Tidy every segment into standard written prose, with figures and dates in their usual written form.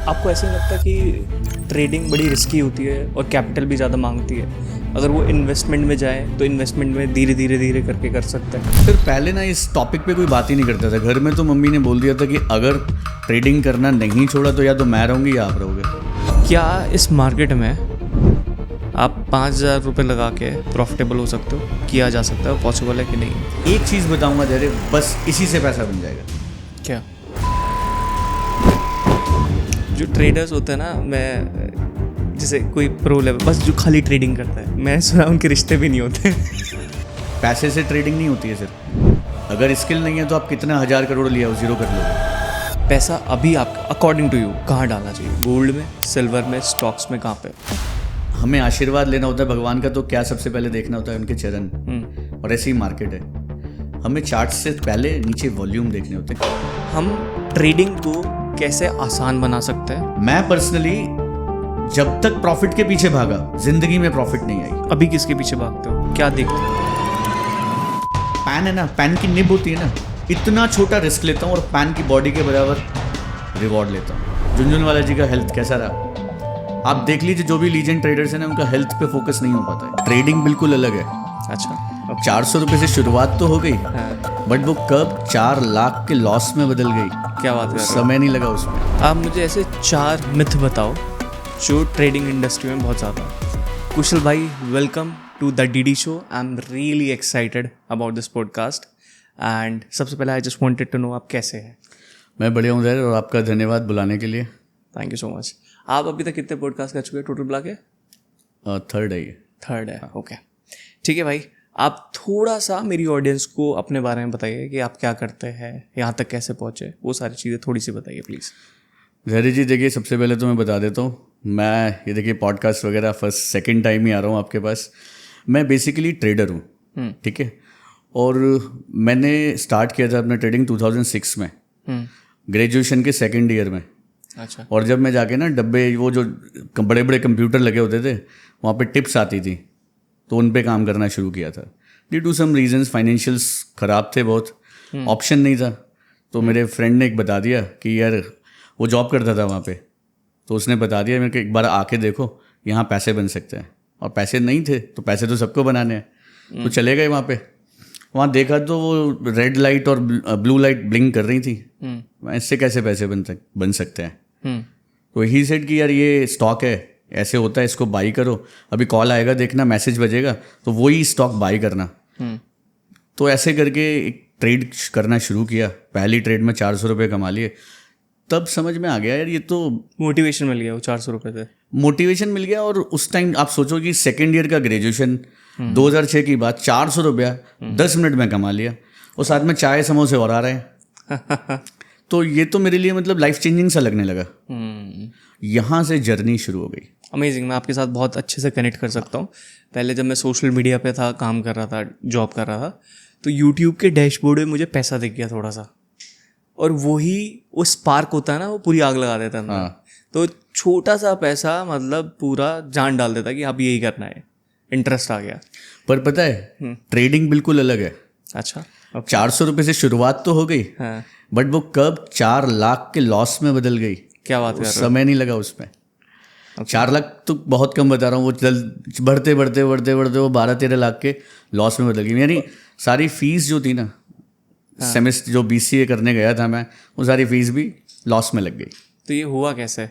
आपको ऐसे नहीं लगता कि ट्रेडिंग बड़ी रिस्की होती है और कैपिटल भी ज़्यादा मांगती है? अगर वो इन्वेस्टमेंट में जाए तो इन्वेस्टमेंट में धीरे धीरे करके कर सकते हैं। फिर पहले ना इस टॉपिक पे कोई बात ही नहीं करता था। घर में तो मम्मी ने बोल दिया था कि अगर ट्रेडिंग करना नहीं छोड़ा तो या तो मैं रहूँगी या आप रहोगे। क्या इस मार्केट में आप 5,000 रुपये लगा के प्रॉफिटेबल हो सकते हो? किया जा सकता है? पॉसिबल है कि नहीं? एक चीज़ बताऊँगा धैर्य, बस इसी से पैसा बन जाएगा। क्या? जो ट्रेडर्स होते हैं ना, मैं जैसे कोई प्रो लेवल बस जो खाली ट्रेडिंग करता है, मैं सुना उनके रिश्ते भी नहीं होते। पैसे से ट्रेडिंग नहीं होती है सिर्फ। अगर स्किल नहीं है तो आप कितना 1,000 करोड़ लिया हो, जीरो कर लोगे। पैसा अभी आप अकॉर्डिंग टू यू कहाँ डालना चाहिए? गोल्ड में, सिल्वर में, स्टॉक्स में, कहाँ पे? हमें आशीर्वाद लेना होता है भगवान का, तो क्या सबसे पहले देखना होता है? उनके चरण। और ऐसी ही मार्केट है, हमें चार्ट से पहले नीचे वॉल्यूम देखने होते हैं। हम ट्रेडिंग को कैसे आसान बना सकते हैं? मैं पर्सनली जब तक प्रॉफिट के पीछे भागा, जिंदगी में प्रॉफिट नहीं आई। अभी किसके पीछे भागते हो? क्या देखते हो? पैन है ना, पैन की निब होती है ना, इतना छोटा रिस्क लेता हूँ और पैन की बॉडी के बराबर रिवॉर्ड लेता हूँ। झुनझुनवाला जी का हेल्थ कैसा रहा आप देख लीजिए। जो भी लीजेंड ट्रेडर्स हैं ना, उनका हेल्थ पे फोकस नहीं हो पाता है। ट्रेडिंग बिल्कुल अलग है। अच्छा, 400 रुपये से शुरुआत तो हो गई, हाँ। बट वो कब 4 लाख के लॉस में बदल गई, क्या बात है? समय नहीं लगा उसमें। आप मुझे ऐसे 4 मिथ बताओ जो ट्रेडिंग इंडस्ट्री में बहुत ज़्यादा है। कुशल भाई, welcome to the DD show. I am really excited about this podcast and सबसे पहले I just wanted to know आप कैसे हैं? मैं बढ़िया हूँ धैर्य, और आपका धन्यवाद बुलाने के लिए। Thank you so much. आप अभी तक कितने पॉडकास्ट कर चुके हैं टोटल बुला के? थर्ड है ये। थर्ड है, ओके। ठीक है भाई, आप थोड़ा सा मेरी ऑडियंस को अपने बारे में बताइए कि आप क्या करते हैं, यहाँ तक कैसे पहुँचे, वो सारी चीज़ें थोड़ी सी बताइए प्लीज़। धैर्य जी देखिए, सबसे पहले तो मैं बता देता हूँ, मैं ये देखिए पॉडकास्ट वगैरह सेकंड टाइम ही आ रहा हूँ आपके पास। मैं बेसिकली ट्रेडर हूँ, ठीक है। और मैंने स्टार्ट किया था अपना ट्रेडिंग 2006 में, ग्रेजुएशन के सेकेंड ईयर में। अच्छा। और जब मैं जाके ना डब्बे, वो जो बड़े बड़े कंप्यूटर लगे होते थे, वहाँ पे टिप्स आती थी, तो उन पे काम करना शुरू किया था। Due to some reasons financials ख़राब थे बहुत, ऑप्शन नहीं था। तो मेरे फ्रेंड ने एक बता दिया कि यार, वो जॉब करता था वहाँ पे, तो उसने बता दिया मेरे को, एक बार आके देखो, यहाँ पैसे बन सकते हैं। और पैसे नहीं थे तो पैसे तो सबको बनाने हैं, तो चले गए वहाँ पे। वहाँ देखा तो वो रेड लाइट और ब्लू लाइट ब्लिंक कर रही थी। इससे कैसे पैसे बन सकते हैं? तो ही सेड कि यार ये स्टॉक है, ऐसे होता है, इसको बाई करो, अभी कॉल आएगा, देखना, मैसेज बजेगा, तो वही स्टॉक बाई करना। तो ऐसे करके एक ट्रेड करना शुरू किया। पहली ट्रेड में 400 रुपये कमा लिए। तब समझ में आ गया यार, ये तो मोटिवेशन मिल गया वो 400 रुपये से। मोटिवेशन मिल गया। और उस टाइम आप सोचो कि सेकेंड ईयर का ग्रेजुएशन, 2006 की बात, 400 रुपया 10 मिनट में कमा लिया, और साथ में चाय समोसे और आ रहे हैं। तो ये तो मेरे लिए मतलब लाइफ चेंजिंग सा लगने लगा। यहाँ से जर्नी शुरू हो गई। अमेजिंग। मैं आपके साथ बहुत अच्छे से कनेक्ट कर सकता हूँ। पहले जब मैं सोशल मीडिया पे था, काम कर रहा था, जॉब कर रहा था, तो यूट्यूब के डैशबोर्ड में मुझे पैसा दिख गया थोड़ा सा, और वो स्पार्क होता है ना, वो पूरी आग लगा देता है अंदर। हाँ। तो छोटा सा पैसा मतलब पूरा जान डाल देता कि अब यही करना है। इंटरेस्ट आ गया। पर पता है, ट्रेडिंग बिल्कुल अलग है। अच्छा, 400 रुपये से शुरुआत तो हो गई, हाँ। बट वो कब 4 लाख के लॉस में बदल गई, क्या बात कर रहे हो? समय नहीं लगा उसमें। 4 लाख तो बहुत कम बता रहा हूँ, वो बढ़ते बढ़ते बढ़ते बढ़ते वो 12-13 लाख के लॉस में बदल गई। यानी सारी फीस जो थी ना, सेमेस्टर जो BCA करने गया था मैं, वो सारी फीस भी लॉस में लग गई। तो ये हुआ कैसे?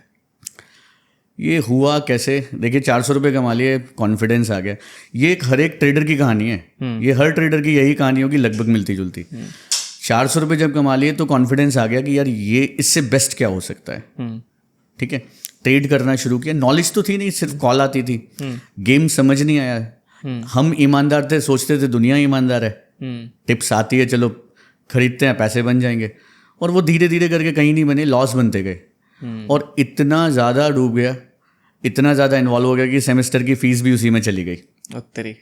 ये हुआ कैसे? देखिए, 400 रुपये कमा लिए, कॉन्फिडेंस आ गया। ये हर एक ट्रेडर की कहानी है। ये हर ट्रेडर की यही कहानी होगी, लगभग मिलती जुलती। 400 रुपये जब कमा लिए तो कॉन्फिडेंस आ गया कि यार ये इससे बेस्ट क्या हो सकता है। ठीक है, ट्रेड करना शुरू किया। नॉलेज तो थी नहीं, सिर्फ कॉल आती थी, गेम समझ नहीं आया। हम ईमानदार थे, सोचते थे दुनिया ईमानदार है, टिप्स आती है, चलो खरीदते हैं, पैसे बन जाएंगे। और वो धीरे धीरे करके कहीं नहीं बने, लॉस बनते गए। और इतना ज़्यादा डूब गया, इतना ज़्यादा इन्वॉल्व हो गया कि सेमेस्टर की फीस भी उसी में चली गई। तेरी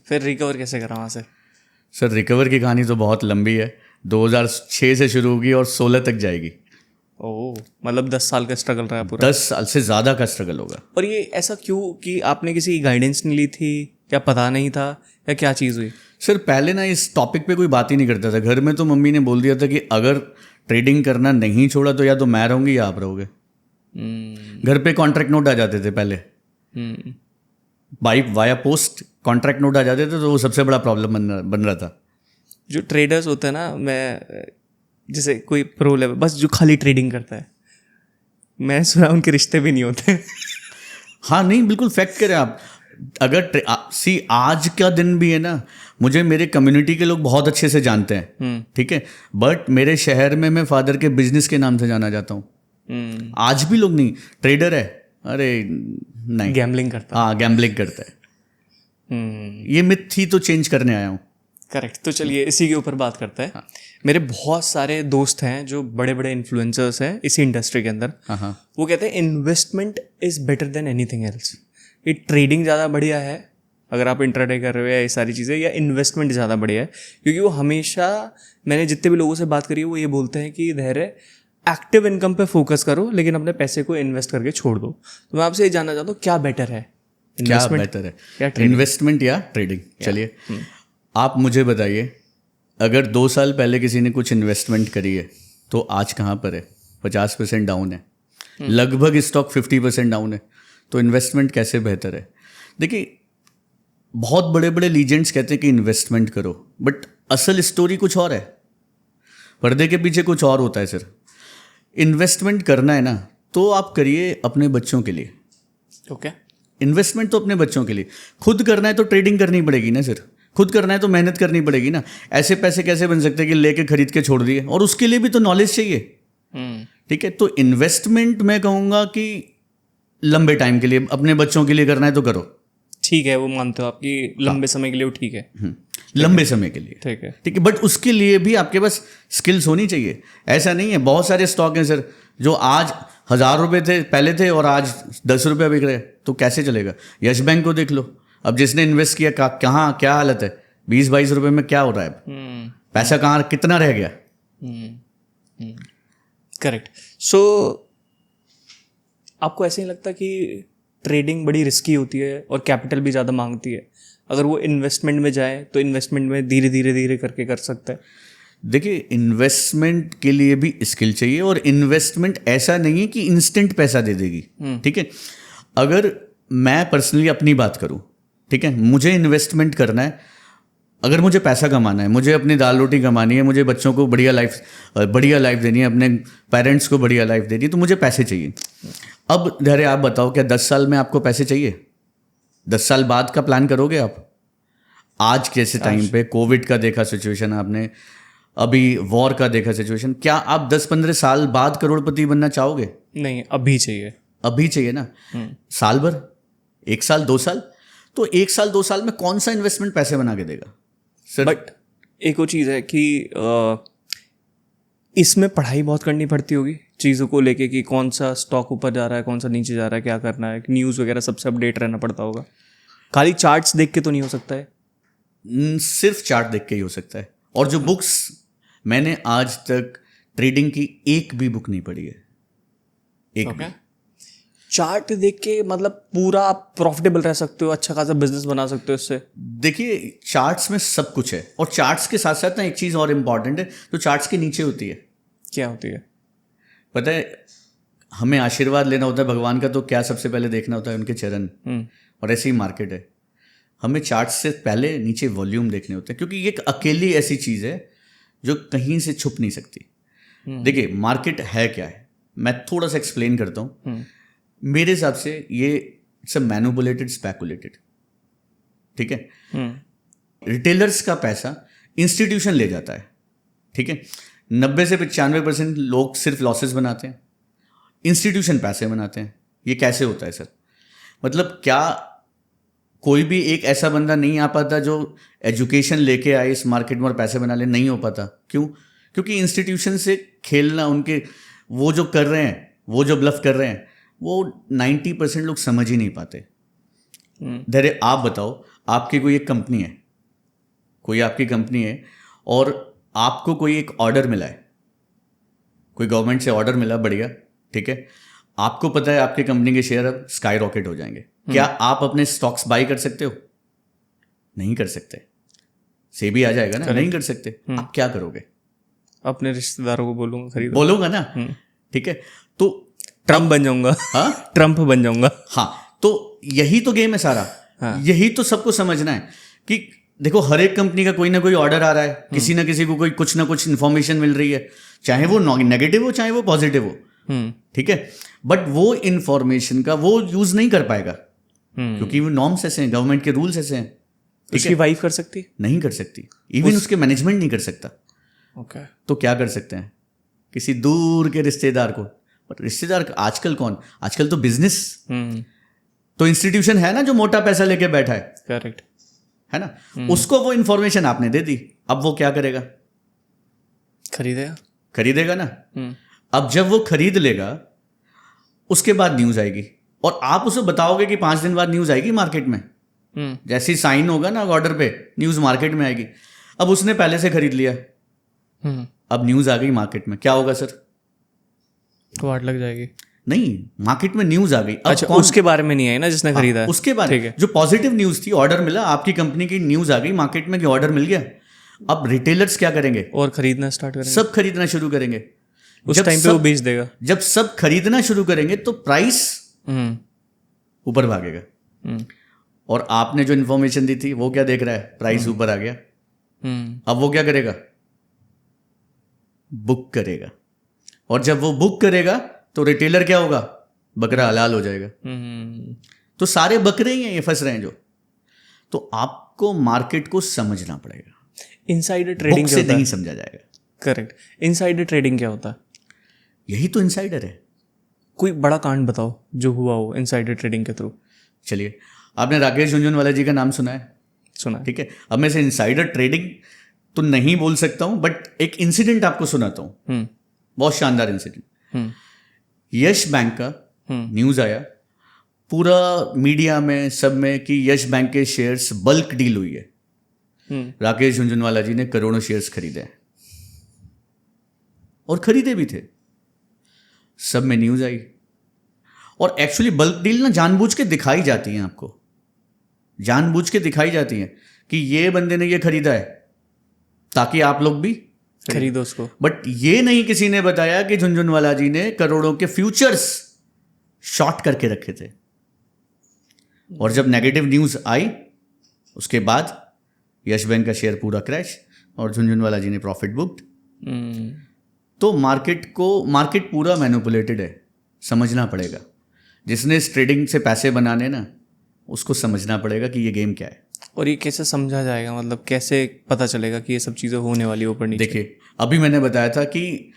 फिर रिकवर कैसे करा वहाँ से? सर, रिकवर की कहानी तो बहुत लंबी है। 2006 से शुरू होगी और 16 तक जाएगी। ओह, मतलब 10 साल का स्ट्रगल रहा पूरा? 10 साल से ज़्यादा का स्ट्रगल होगा। और ये ऐसा क्यों कि आपने किसी की गाइडेंस नहीं ली थी, या पता नहीं था, या क्या चीज़ हुई? सर, पहले ना इस टॉपिक पे कोई बात ही नहीं करता था। घर में तो मम्मी ने बोल दिया था कि अगर ट्रेडिंग करना नहीं छोड़ा तो या तो मैं रहूँगी या आप रहोगे। घर पे कॉन्ट्रैक्ट नोट आ जाते थे पहले, वाया पोस्ट कॉन्ट्रैक्ट नोट आ जाते थे, तो वो सबसे बड़ा प्रॉब्लम बन रहा था। जो ट्रेडर्स होते हैं ना, मैं जैसे कोई प्रो लेवल बस जो खाली ट्रेडिंग करता है, मैं सुना उनके रिश्ते भी नहीं होते। हाँ नहीं, बिल्कुल फैक्ट करें आप। अगर आज का दिन भी है ना, मुझे मेरे कम्युनिटी के लोग बहुत अच्छे से जानते हैं, ठीक है, बट मेरे शहर में मैं फादर के बिजनेस के नाम से जाना जाता हूँ। आज भी लोग नहीं, ट्रेडर है, अरे नहीं, गैम्बलिंग करता है। हाँ गैम्बलिंग करता है। ये मिथ थी तो चेंज करने आया हूँ। करेक्ट। तो चलिए इसी के ऊपर बात करते हैं। मेरे बहुत सारे दोस्त हैं जो बड़े बड़े इन्फ्लुएंसर्स हैं इसी इंडस्ट्री के अंदर। वो कहते हैं investment is better than anything else. ये ट्रेडिंग ज़्यादा बढ़िया है अगर आप इंट्राडे कर रहे हो, या ये सारी चीज़ें, या इन्वेस्टमेंट ज़्यादा बढ़िया है, क्योंकि वो हमेशा, मैंने जितने भी लोगों से बात करी है वो ये बोलते हैं कि धैर्य एक्टिव इनकम पे फोकस करो, लेकिन अपने पैसे को इन्वेस्ट करके छोड़ दो। तो मैं आपसे ये जानना चाहता हूँ, क्या बेटर है, क्या बेटर है, इन्वेस्टमेंट या ट्रेडिंग? चलिए आप मुझे बताइए, अगर 2 साल पहले किसी ने कुछ इन्वेस्टमेंट करी है तो आज कहाँ पर है? 50% डाउन है, लगभग स्टॉक 50% डाउन है, तो इन्वेस्टमेंट कैसे बेहतर है? देखिए, बहुत बड़े बड़े लीजेंड्स कहते हैं कि इन्वेस्टमेंट करो, बट असल स्टोरी कुछ और है, पर्दे के पीछे कुछ और होता है सर। इन्वेस्टमेंट करना है ना तो आप करिए अपने बच्चों के लिए। ओके, इन्वेस्टमेंट तो अपने बच्चों के लिए। खुद करना है तो ट्रेडिंग करनी पड़ेगी ना सर, खुद करना है तो मेहनत करनी पड़ेगी ना। ऐसे पैसे कैसे बन सकते हैं कि लेके खरीद के छोड़ दिए? और उसके लिए भी तो नॉलेज चाहिए, ठीक है। तो इन्वेस्टमेंट मैं कहूँगा कि लंबे टाइम के लिए, अपने बच्चों के लिए करना है तो करो, ठीक है, वो मानते हो आपकी लंबे समय के लिए वो ठीक है, लंबे समय के लिए ठीक है, ठीक है, बट उसके लिए भी आपके पास स्किल्स होनी चाहिए। ऐसा नहीं है, बहुत सारे स्टॉक हैं सर जो आज 1000 रुपये थे पहले थे और आज 10 रुपये बिक रहे, तो कैसे चलेगा? यश बैंक को देख लो, अब जिसने इन्वेस्ट किया कहाँ क्या हालत है, 20-22 रुपये में क्या हो रहा है, पैसा कहाँ कितना रह गया? करेक्ट। सो आपको ऐसे ही लगता कि ट्रेडिंग बड़ी रिस्की होती है और कैपिटल भी ज़्यादा मांगती है? अगर वो इन्वेस्टमेंट में जाए तो इन्वेस्टमेंट में धीरे धीरे धीरे करके कर सकता है। देखिए, इन्वेस्टमेंट के लिए भी स्किल चाहिए, और इन्वेस्टमेंट ऐसा नहीं है कि इंस्टेंट पैसा दे देगी, ठीक है। अगर मैं पर्सनली अपनी बात करूं, ठीक है, मुझे इन्वेस्टमेंट करना है, अगर मुझे पैसा कमाना है, मुझे अपनी दाल रोटी कमानी है, मुझे बच्चों को बढ़िया लाइफ देनी है, अपने पेरेंट्स को बढ़िया लाइफ देनी है, तो मुझे पैसे चाहिए। अब धैर्य आप बताओ, क्या 10 साल में आपको पैसे चाहिए? 10 साल बाद का प्लान करोगे आप? आज कैसे टाइम पे कोविड का देखा सिचुएशन आपने, अभी वॉर का देखा सिचुएशन, क्या आप 10-15 साल बाद करोड़पति बनना चाहोगे? नहीं, अभी चाहिए, अभी चाहिए ना। साल भर, 1 साल 2 साल, तो 1 साल 2 साल में कौन सा इन्वेस्टमेंट पैसे बना के देगा सर? बट एक वो चीज़ है कि इसमें पढ़ाई बहुत करनी पड़ती होगी चीज़ों को लेके, कि कौन सा स्टॉक ऊपर जा रहा है, कौन सा नीचे जा रहा है, क्या करना है, न्यूज़ वगैरह सबसे अपडेट रहना पड़ता होगा। खाली चार्ट्स देख के तो नहीं हो सकता है? सिर्फ चार्ट देख के ही हो सकता है। और जो बुक्स, मैंने आज तक ट्रेडिंग की एक भी बुक नहीं पढ़ी है, एक भी। चार्ट देख के मतलब पूरा आप प्रॉफिटेबल रह सकते हो, अच्छा खासा बिजनेस बना सकते हो इससे। देखिए, चार्ट्स में सब कुछ है, और चार्ट्स के साथ साथ ना एक चीज़ और इम्पॉर्टेंट है, तो चार्ट्स के नीचे होती है। क्या होती है? पता है, हमें आशीर्वाद लेना होता है भगवान का, तो क्या सबसे पहले देखना होता है? उनके चरण। और ऐसे ही मार्केट है, हमें चार्ट्स से पहले नीचे वॉल्यूम देखने होते हैं, क्योंकि ये एक अकेली ऐसी चीज़ है जो कहीं से छुप नहीं सकती। देखिए, मार्केट है क्या है, मैं थोड़ा सा एक्सप्लेन करता हूँ। मेरे हिसाब से ये इट्स अ मैनिपुलेटेड, स्पेकुलेटेड, ठीक है। रिटेलर्स का पैसा इंस्टीट्यूशन ले जाता है, ठीक है। 90 से 95% लोग सिर्फ लॉसेस बनाते हैं, इंस्टीट्यूशन पैसे बनाते हैं। ये कैसे होता है सर? मतलब क्या कोई भी एक ऐसा बंदा नहीं आ पाता जो एजुकेशन लेके आए इस मार्केट में और पैसे बना ले? नहीं हो पाता। क्यों? क्योंकि इंस्टीट्यूशन से खेलना, उनके वो जो कर रहे हैं, वो जो ब्लफ कर रहे हैं, वो 90% लोग समझ ही नहीं पाते। धैर्य आप बताओ, आपकी कोई एक कंपनी है, कोई आपकी कंपनी है, और आपको कोई एक ऑर्डर मिला है, कोई गवर्नमेंट से ऑर्डर मिला बढ़िया, ठीक है। आपको पता है आपकी कंपनी के शेयर अब स्काई रॉकेट हो जाएंगे। क्या आप अपने स्टॉक्स बाई कर सकते हो? नहीं कर सकते। सेबी आ जाएगा ना, नहीं कर सकते। आप क्या करोगे? अपने रिश्तेदारों को बोलूंगा, खरीदो। बोलूंगा ना, ठीक है। तो ट्रम्प बन जाऊंगा। हाँ ट्रम्प बन जाऊंगा। हाँ, तो यही तो गेम है सारा। यही तो सबको समझना है कि देखो हर एक कंपनी का कोई ना कोई ऑर्डर आ रहा है, किसी ना किसी को कोई कुछ ना कुछ इन्फॉर्मेशन मिल रही है, चाहे वो नेगेटिव हो चाहे वो पॉजिटिव हो, ठीक है, बट वो इन्फॉर्मेशन का वो यूज नहीं कर पाएगा क्योंकि वो नॉर्म्स ऐसे हैं, गवर्नमेंट के रूल्स ऐसे हैं। उसकी वाइफ कर सकती? नहीं कर सकती, इवन उसके मैनेजमेंट नहीं कर सकता। ओके। तो क्या कर सकते हैं, किसी दूर के रिश्तेदार को। पर रिश्तेदार आजकल कौन, आजकल तो बिजनेस, तो इंस्टीट्यूशन है ना जो मोटा पैसा लेके बैठा है, करेक्ट है ना, उसको वो इंफॉर्मेशन आपने दे दी, अब वो क्या करेगा, खरीदेगा ना। अब जब वो खरीद लेगा उसके बाद न्यूज आएगी और आप उसे बताओगे कि 5 दिन बाद न्यूज आएगी मार्केट में, जैसे ही साइन होगा ना ऑर्डर पे न्यूज मार्केट में आएगी। अब उसने पहले से खरीद लिया, अब न्यूज आ गई मार्केट में, क्या होगा सर, वाट लग जाएगी। नहीं, मार्केट में न्यूज आ गई। अब अच्छा, उसके बारे में नहीं आई ना जिसने खरीदा है, उसके बारे में जो पॉजिटिव न्यूज थी, ऑर्डर मिला, आपकी कंपनी की न्यूज आ गई मार्केट में कि ऑर्डर मिल गया। अब रिटेलर्स क्या करेंगे, और खरीदना स्टार्ट करेंगे, सब खरीदना शुरू करेंगे। उस टाइम पे वो बेच देगा। जब सब खरीदना शुरू करेंगे तो प्राइस ऊपर भागेगा। और आपने जो इन्फॉर्मेशन दी थी वो क्या देख रहा है, प्राइस ऊपर आ गया। अब वो क्या करेगा, बुक करेगा, और जब वो बुक करेगा तो रिटेलर क्या होगा, बकरा हलाल हो जाएगा। तो सारे बकरे ही हैं ये फंस रहे हैं जो। तो आपको मार्केट को समझना पड़ेगा, इनसाइडर ट्रेडिंग से नहीं समझा जाएगा। करेक्ट। इनसाइडर ट्रेडिंग क्या होता है? यही तो इनसाइडर है। कोई बड़ा कांड बताओ जो हुआ हो इनसाइडर ट्रेडिंग के थ्रू। चलिए, आपने राकेश झुनझुनवाला जी का नाम सुना है? सुना। ठीक है, अब मैं से इनसाइडर ट्रेडिंग तो नहीं बोल सकता हूं, बट एक इंसिडेंट आपको सुनाता हूं, बहुत शानदार इंसिडेंट। यश बैंक का न्यूज आया पूरा मीडिया में सब में कि यश बैंक के शेयर्स बल्क डील हुई है, राकेश झुनझुनवाला जी ने करोड़ों शेयर्स खरीदे हैं और खरीदे भी थे, सब में न्यूज आई। और एक्चुअली बल्क डील ना जानबूझ के दिखाई जाती हैं, आपको जानबूझ के दिखाई जाती हैं कि ये बंदे ने ये खरीदा है ताकि आप लोग भी खरीदो उसको। बट ये नहीं किसी ने बताया कि झुनझुनवाला जी ने करोड़ों के फ्यूचर्स शॉर्ट करके रखे थे। और जब नेगेटिव न्यूज आई उसके बाद यश बैंक का शेयर पूरा क्रैश और झुनझुनवाला जी ने प्रॉफिट बुक्ड। तो मार्केट पूरा मैनिपुलेटेड है, समझना पड़ेगा। जिसने इस ट्रेडिंग से पैसे बनाने ना, उसको समझना पड़ेगा कि ये गेम क्या है। और ये कैसे समझा जाएगा, मतलब कैसे पता चलेगा कि ये सब चीज़ें होने वाली ऊपर नीचे? देखिए, अभी मैंने बताया था कि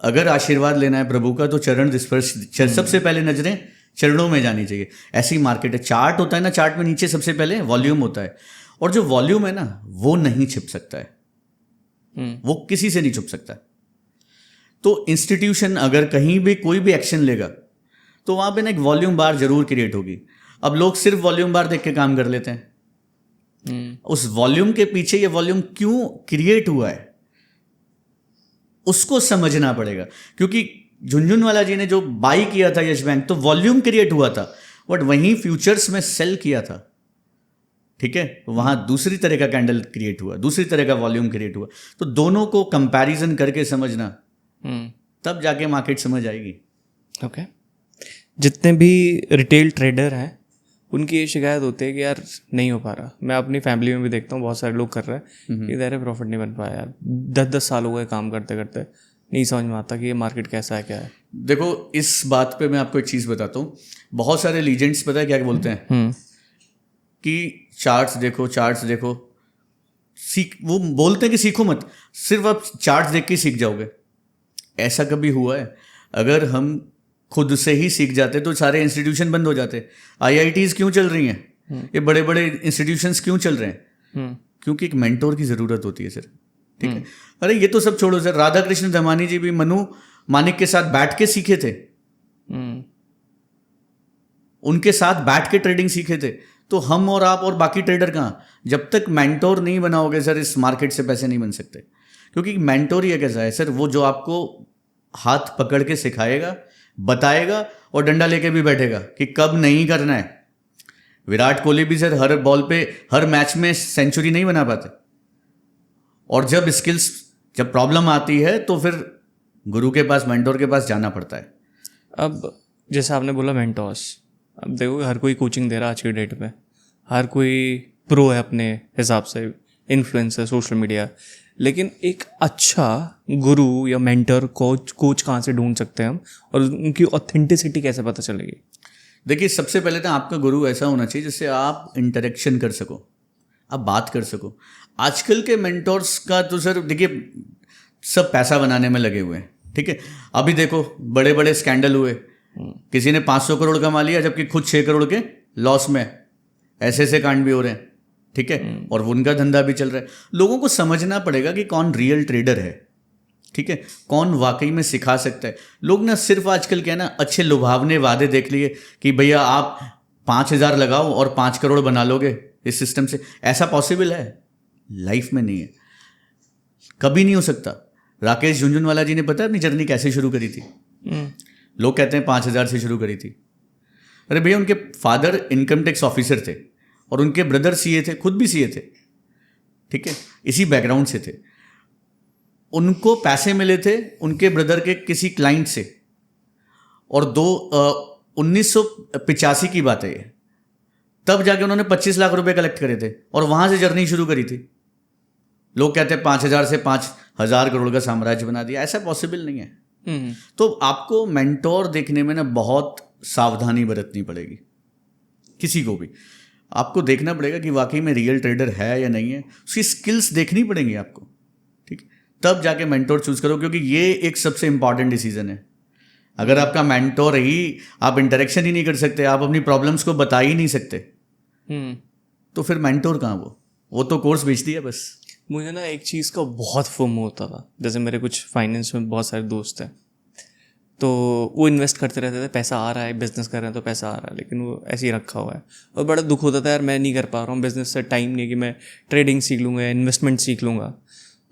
अगर आशीर्वाद लेना है प्रभु का तो चरण स्पर्श, सबसे पहले नजरें चरणों में जानी चाहिए। ऐसी मार्केट है। चार्ट होता है ना, चार्ट में नीचे सबसे पहले वॉल्यूम होता है, और जो वॉल्यूम है ना वो नहीं छिप सकता है, वो किसी से नहीं छुप सकता। तो इंस्टीट्यूशन अगर कहीं भी कोई भी एक्शन लेगा तो वहां पे ना एक वॉल्यूम बार जरूर क्रिएट होगी। अब लोग सिर्फ वॉल्यूम बार देख के काम कर लेते हैं। उस वॉल्यूम के पीछे ये वॉल्यूम क्यों क्रिएट हुआ है उसको समझना पड़ेगा। क्योंकि झुनझुनवाला जी ने जो बाई किया था यश बैंक, तो वॉल्यूम क्रिएट हुआ था, बट वहीं फ्यूचर्स में सेल किया था, ठीक है, वहां दूसरी तरह का कैंडल क्रिएट हुआ, दूसरी तरह का वॉल्यूम क्रिएट हुआ। तो दोनों को कंपैरिजन करके समझना, तब जाके मार्केट समझ आएगी। ओके। जितने भी रिटेल ट्रेडर हैं उनकी ये शिकायत होती है कि यार नहीं हो पा रहा। मैं अपनी फैमिली में भी देखता हूँ, बहुत सारे लोग कर रहे हैं कि इधर प्रॉफिट नहीं बन पाया यार, 10-10 साल हो गए काम करते करते, नहीं समझ में आता कि ये मार्केट कैसा है, क्या है। देखो, इस बात पे मैं आपको एक चीज़ बताता हूँ। बहुत सारे लीजेंड्स पता है क्या बोलते हैं कि चार्ट्स देखो, चार्ट्स देखो, वो बोलते हैं कि सीखो मत, सिर्फ आप चार्ट्स देख के सीख जाओगे। ऐसा कभी हुआ है? अगर हम खुद से ही सीख जाते तो सारे इंस्टीट्यूशन बंद हो जाते। IITs क्यों चल रही हैं, ये बड़े बड़े इंस्टीट्यूशंस क्यों चल रहे हैं? क्योंकि एक मेंटोर की ज़रूरत होती है सर, ठीक है। अरे ये तो सब छोड़ो सर, राधा कृष्ण धमानी जी भी मनु मानिक के साथ बैठ के सीखे थे, उनके साथ बैठ के ट्रेडिंग सीखे थे। तो हम और आप और बाकी ट्रेडर कहाँ? जब तक मेंटोर नहीं बनाओगे सर, इस मार्केट से पैसे नहीं बन सकते। क्योंकि मेंटोर ही कैसा है सर, वो जो आपको हाथ पकड़ के सिखाएगा, बताएगा और डंडा लेके भी बैठेगा कि कब नहीं करना है। विराट कोहली भी सर हर बॉल पे, हर मैच में सेंचुरी नहीं बना पाते, और जब प्रॉब्लम आती है तो फिर गुरु के पास, मेंटोर के पास जाना पड़ता है। अब जैसे आपने बोला मेंटोर्स, अब देखो हर कोई कोचिंग दे रहा है आज की डेट में, हर कोई प्रो है अपने हिसाब से, इन्फ्लुएंसर, सोशल मीडिया, लेकिन एक अच्छा गुरु या मेंटर, कोच कहाँ से ढूंढ सकते हैं हम, और उनकी ऑथेंटिसिटी कैसे पता चलेगी? देखिए, सबसे पहले तो आपका गुरु ऐसा होना चाहिए जिससे आप इंटरेक्शन कर सको, आप बात कर सको। आजकल के मेंटोर्स का तो सर देखिए सब पैसा बनाने में लगे हुए हैं, ठीक है। अभी देखो बड़े बड़े स्कैंडल हुए, किसी ने 500 करोड़ कमा लिया जबकि खुद 6 करोड़ के लॉस में, ऐसे कांड भी हो रहे हैं, ठीक है, और उनका धंधा भी चल रहा है। लोगों को समझना पड़ेगा कि कौन रियल ट्रेडर है, ठीक है, कौन वाकई में सिखा सकता है। लोग ना सिर्फ आजकल क्या है ना, अच्छे लुभावने वादे देख लिए कि भैया आप 5,000 लगाओ और 5 करोड़ बना लोगे इस सिस्टम से। ऐसा पॉसिबल है? लाइफ में नहीं है, कभी नहीं हो सकता। राकेश झुनझुनवाला जी ने पता अपनी जर्नी कैसे शुरू करी थी? लोग कहते हैं 5,000 से शुरू करी थी। अरे भैया, उनके फादर इनकम टैक्स ऑफिसर थे और उनके ब्रदर सीए थे, खुद भी सीए थे, ठीक है, इसी बैकग्राउंड से थे। उनको पैसे मिले थे उनके ब्रदर के किसी क्लाइंट से, और 1985 की बात है ये, तब जाके उन्होंने 25 लाख रुपए कलेक्ट करे थे और वहां से जर्नी शुरू करी थी। लोग कहते हैं 5,000 से 5,000 करोड़ का साम्राज्य बना दिया। ऐसा पॉसिबल नहीं है। तो आपको मेंटोर देखने में ना बहुत सावधानी बरतनी पड़ेगी। किसी को भी आपको देखना पड़ेगा कि वाकई में रियल ट्रेडर है या नहीं है, उसकी स्किल्स देखनी पड़ेंगी आपको, ठीक, तब जाके मेंटोर चूज करो, क्योंकि ये एक सबसे इंपॉर्टेंट डिसीजन है। अगर आपका मेंटोर ही, आप इंटरेक्शन ही नहीं कर सकते, आप अपनी प्रॉब्लम्स को बता ही नहीं सकते, तो फिर मेंटोर कहाँ? वो तो कोर्स बेच दिया बस। मुझे ना एक चीज़ का बहुत फोमो होता था, जैसे मेरे कुछ फाइनेंस में बहुत सारे दोस्त हैं, तो वो इन्वेस्ट करते रहते थे, पैसा आ रहा है, बिजनेस कर रहे हैं तो पैसा आ रहा है, लेकिन वो ऐसे ही रखा हुआ है। और बड़ा दुख होता था यार, मैं नहीं कर पा रहा हूँ बिजनेस से, टाइम नहीं है कि मैं ट्रेडिंग सीख लूँगा, इन्वेस्टमेंट सीख लूँगा।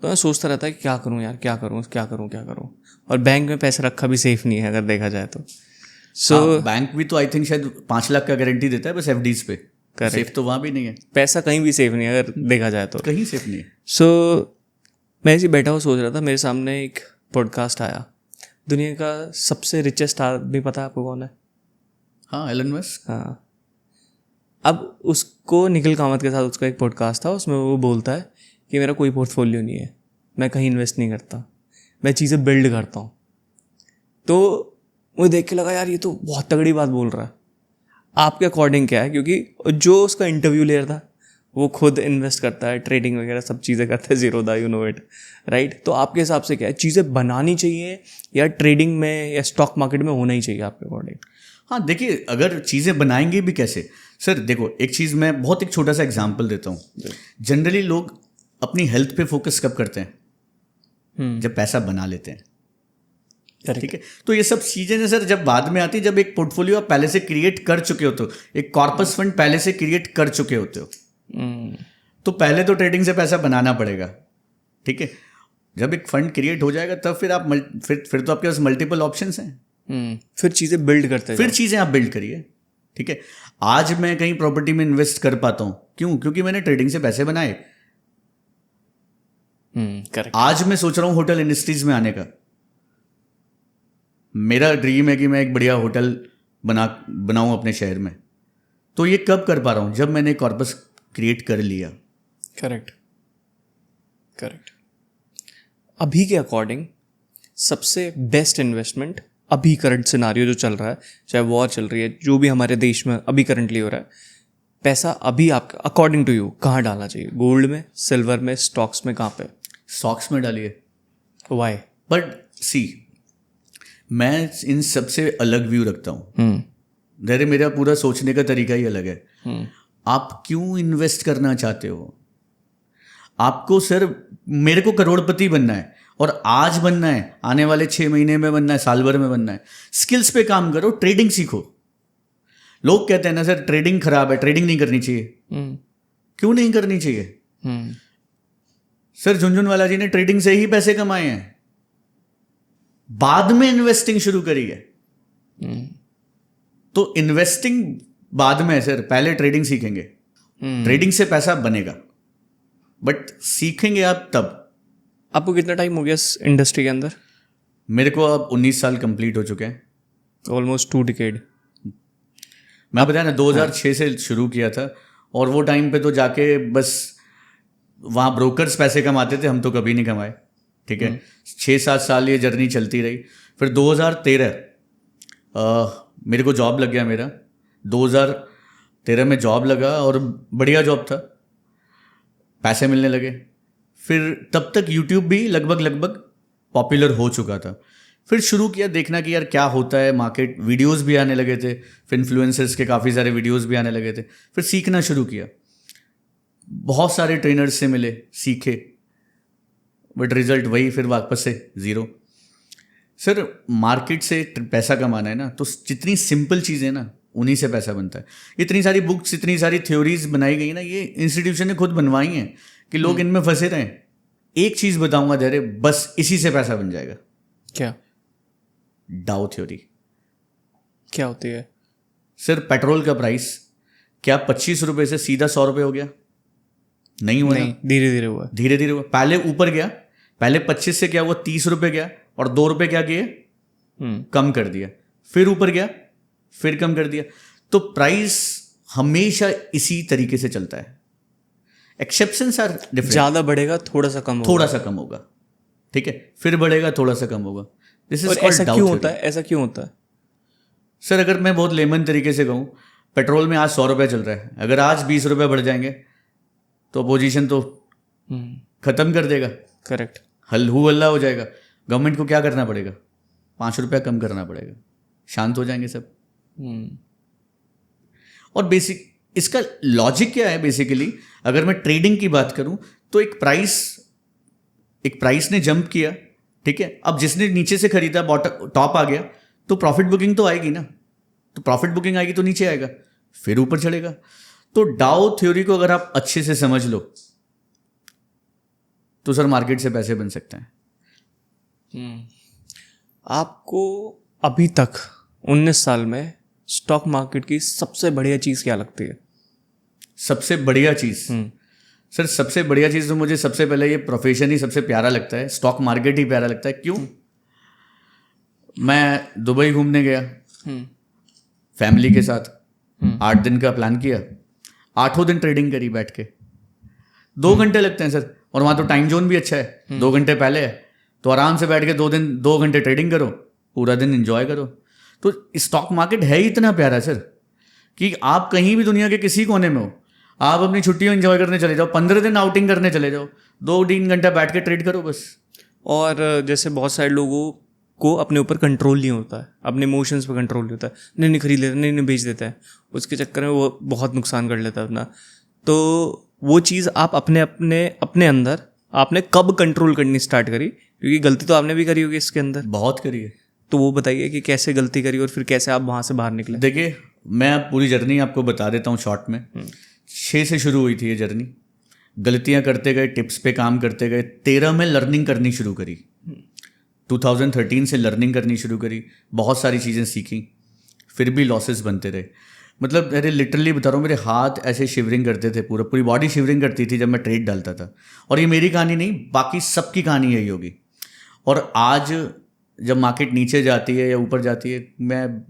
तो मैं सोचता रहता है कि क्या करूँ यार, क्या करूँ। और बैंक में पैसा रखा भी सेफ नहीं है अगर देखा जाए तो। बैंक भी तो आई थिंक शायद 5 लाख का गारंटी देता है बस एफडीज पे, सेफ तो वहाँ भी नहीं है। पैसा कहीं भी सेफ नहीं है अगर देखा जाए तो, कहीं सेफ नहीं है। मैं ऐसे बैठा हुआ सोच रहा था, मेरे सामने एक पॉडकास्ट आया, दुनिया का सबसे रिचेस्ट आदमी पता है आपको कौन है? हाँ, एलन मस्क। हाँ, अब उसको निखिल कामत के साथ उसका एक पॉडकास्ट था, उसमें वो बोलता है कि मेरा कोई पोर्टफोलियो नहीं है, मैं कहीं इन्वेस्ट नहीं करता, मैं चीज़ें बिल्ड करता हूँ। तो मुझे देख के लगा यार ये तो बहुत तगड़ी बात बोल रहा है। आपके अकॉर्डिंग क्या है? क्योंकि जो उसका इंटरव्यू ले रहा था वो खुद इन्वेस्ट करता है, ट्रेडिंग वगैरह सब चीज़ें करता है, Zerodha, you know it, right? तो आपके हिसाब से क्या है, चीज़ें बनानी चाहिए या ट्रेडिंग में या स्टॉक मार्केट में होना ही चाहिए आपके अकॉर्डिंग? हाँ देखिए, अगर चीज़ें बनाएंगे भी कैसे सर, देखो एक चीज़ मैं बहुत एक छोटा सा एग्जांपल देता हूँ। जनरली लोग अपनी हेल्थ पे फोकस कब करते हैं? जब पैसा बना लेते हैं, ठीक है। तो ये सब चीज़ें ना सर जब बाद में आती है, जब एक पोर्टफोलियो आप पहले से क्रिएट कर चुके होते हो, एक कॉर्पस फंड पहले से क्रिएट कर चुके होते हो, तो पहले तो ट्रेडिंग से पैसा बनाना पड़ेगा, ठीक है। जब एक फंड क्रिएट हो जाएगा तब फिर आप फिर तो आपके पास मल्टीपल ऑप्शंस हैं, फिर चीज़ें बिल्ड करते हैं, फिर चीज़ें आप बिल्ड करिए, ठीक है। आज मैं कहीं प्रॉपर्टी में इन्वेस्ट कर पाता हूँ, क्यों? क्योंकि मैंने ट्रेडिंग से पैसे बनाए। करेक्ट। आज मैं सोच रहा हूँ होटल इंडस्ट्रीज में आने का, मेरा ड्रीम है कि मैं एक बढ़िया होटल बनाऊं अपने शहर में। तो ये कब कर पा रहा हूँ? जब मैंने कॉर्पस क्रिएट कर लिया। करेक्ट। अभी के अकॉर्डिंग सबसे बेस्ट इन्वेस्टमेंट अभी करंट सिनारियो जो चल रहा है, चाहे वॉर चल रही है, जो भी हमारे देश में अभी करंटली हो रहा है, पैसा अभी आपका अकॉर्डिंग टू यू कहाँ डालना चाहिए? गोल्ड में, सिल्वर में, स्टॉक्स में, कहाँ पे? स्टॉक्स में डालिए। वाई? बट सी, मैं इन सबसे अलग व्यू रखता हूँ। धैर्य, मेरा पूरा सोचने का तरीका ही अलग है। आप क्यों इन्वेस्ट करना चाहते हो? आपको सर, मेरे को करोड़पति बनना है और आज बनना है, आने वाले 6 महीने में बनना है, साल भर में बनना है। स्किल्स पे काम करो, ट्रेडिंग सीखो। लोग कहते हैं ना सर ट्रेडिंग खराब है, ट्रेडिंग नहीं करनी चाहिए। क्यों नहीं करनी चाहिए? सर झुनझुनवाला जी ने ट्रेडिंग से ही पैसे कमाए हैं, बाद में इन्वेस्टिंग शुरू करी है। तो इन्वेस्टिंग बाद में है सर, पहले ट्रेडिंग सीखेंगे। ट्रेडिंग से पैसा बनेगा, बट सीखेंगे आप तब। आपको कितना टाइम हो गया इस इंडस्ट्री के अंदर? मेरे को अब 19 साल कंप्लीट हो चुके हैं। Almost 2 decade. मैं बताया ना 2006 से शुरू किया था, और वो टाइम पे तो जाके बस वहाँ ब्रोकर्स पैसे कमाते थे, हम तो कभी नहीं कमाए। ठीक है, 6-7 साल ये जर्नी चलती रही। फिर 2013 मेरे को जॉब लग गया मेरा। 2013 में जॉब लगा और बढ़िया जॉब था, पैसे मिलने लगे। फिर तब तक यूट्यूब भी लगभग पॉपुलर हो चुका था। फिर शुरू किया देखना कि यार क्या होता है मार्केट, वीडियोस भी आने लगे थे, फिर इन्फ्लुएंसर्स के काफ़ी सारे वीडियोस भी आने लगे थे। फिर सीखना शुरू किया, बहुत सारे ट्रेनर्स से मिले, सीखे, बट रिजल्ट वही, फिर वापस से ज़ीरो। सर मार्केट से पैसा कमाना है ना, तो जितनी सिंपल चीज़ें ना उन्हीं से पैसा बनता है। इतनी सारी बुक्स, इतनी सारी थ्योरीज बनाई गई ना, ये इंस्टीट्यूशन ने खुद बनवाई हैं कि लोग इनमें फंसे रहें। एक चीज़ बताऊंगा धैर्य, बस इसी से पैसा बन जाएगा। क्या? डाउ थ्योरी। क्या होती है? सर पेट्रोल का प्राइस क्या 25 रुपये से सीधा 100 रुपये हो गया? नहीं हुआ, नहीं, धीरे धीरे हुआ, धीरे धीरे हुआ। पहले ऊपर गया, पहले 25 से क्या हुआ 30 रुपये गया, और 2 रुपये क्या किए, कम कर दिया। फिर ऊपर गया, फिर कम कर दिया। तो प्राइस हमेशा इसी तरीके से चलता है। Exceptions are different. ज़्यादा बढ़ेगा, थोड़ा सा कम होगा, थोड़ा सा कम होगा, ठीक है, फिर बढ़ेगा, थोड़ा सा कम होगा। दिस इज और ऐसा क्यों होता है? ऐसा क्यों होता है? सर अगर मैं बहुत लेमन तरीके से कहूँ, पेट्रोल में आज 100 रुपये चल रहा है, अगर आज 20 रुपये बढ़ जाएंगे तो अपोजिशन तो खत्म कर देगा, करेक्ट, हल्हू हल्ला हो जाएगा। गवर्नमेंट को क्या करना पड़ेगा? 5 रुपया कम करना पड़ेगा, शांत हो जाएंगे सब। और बेसिक इसका लॉजिक क्या है? बेसिकली अगर मैं ट्रेडिंग की बात करूं तो एक प्राइस ने जंप किया, ठीक है, अब जिसने नीचे से खरीदा बॉटम टॉप आ गया, तो प्रॉफिट बुकिंग तो आएगी ना, तो प्रॉफिट बुकिंग आएगी तो नीचे आएगा, फिर ऊपर चढ़ेगा। तो डाउ थ्योरी को अगर आप अच्छे से समझ लो तो सर मार्केट से पैसे बन सकते हैं। आपको अभी तक 19 साल में स्टॉक मार्केट की सबसे बढ़िया चीज़ क्या लगती है? सबसे बढ़िया चीज़? सर सबसे बढ़िया चीज़ तो मुझे सबसे पहले ये प्रोफेशन ही सबसे प्यारा लगता है, स्टॉक मार्केट ही प्यारा लगता है। क्यों? मैं दुबई घूमने गया फैमिली के साथ, 8 दिन का प्लान किया, 8 दिन ट्रेडिंग करी बैठ के। 2 घंटे लगते हैं सर, और वहाँ तो टाइम जोन भी अच्छा है, 2 घंटे पहले है, तो आराम से बैठ के 2 घंटे ट्रेडिंग करो, पूरा दिन एंजॉय करो। तो स्टॉक मार्केट है ही इतना प्यारा सर कि आप कहीं भी दुनिया के किसी कोने में हो, आप अपनी छुट्टियों एंजॉय करने चले जाओ, 15 दिन आउटिंग करने चले जाओ, 2-3 घंटा बैठ के ट्रेड करो बस। और जैसे बहुत सारे लोगों को अपने ऊपर कंट्रोल नहीं होता है, अपने इमोशंस पर कंट्रोल नहीं होता है, नहीं खरीद लेता, नहीं बेच देता है, उसके चक्कर में वो बहुत नुकसान कर लेता है अपना। तो वो चीज़ आप अपने अंदर आपने कब कंट्रोल करनी स्टार्ट करी? क्योंकि गलती तो आपने भी करी होगी इसके अंदर। बहुत करी है। तो वो बताइए कि कैसे गलती करी और फिर कैसे आप वहाँ से बाहर निकले। देखिए मैं अब पूरी जर्नी आपको बता देता हूँ शॉर्ट में। 6 से शुरू हुई थी ये जर्नी, गलतियाँ करते गए, टिप्स पे काम करते गए। 13 में लर्निंग करनी शुरू करी, 2013 से लर्निंग करनी शुरू करी, बहुत सारी चीज़ें सीखी, फिर भी लॉसेस बनते रहे। मतलब अरे लिटरली बता रहा हूँ, मेरे हाथ ऐसे शिवरिंग करते थे, पूरी बॉडी शिवरिंग करती थी जब मैं ट्रेड डालता था। और ये मेरी कहानी नहीं, बाकी सबकी कहानी यही होगी। और आज जब मार्केट नीचे जाती है या ऊपर जाती है,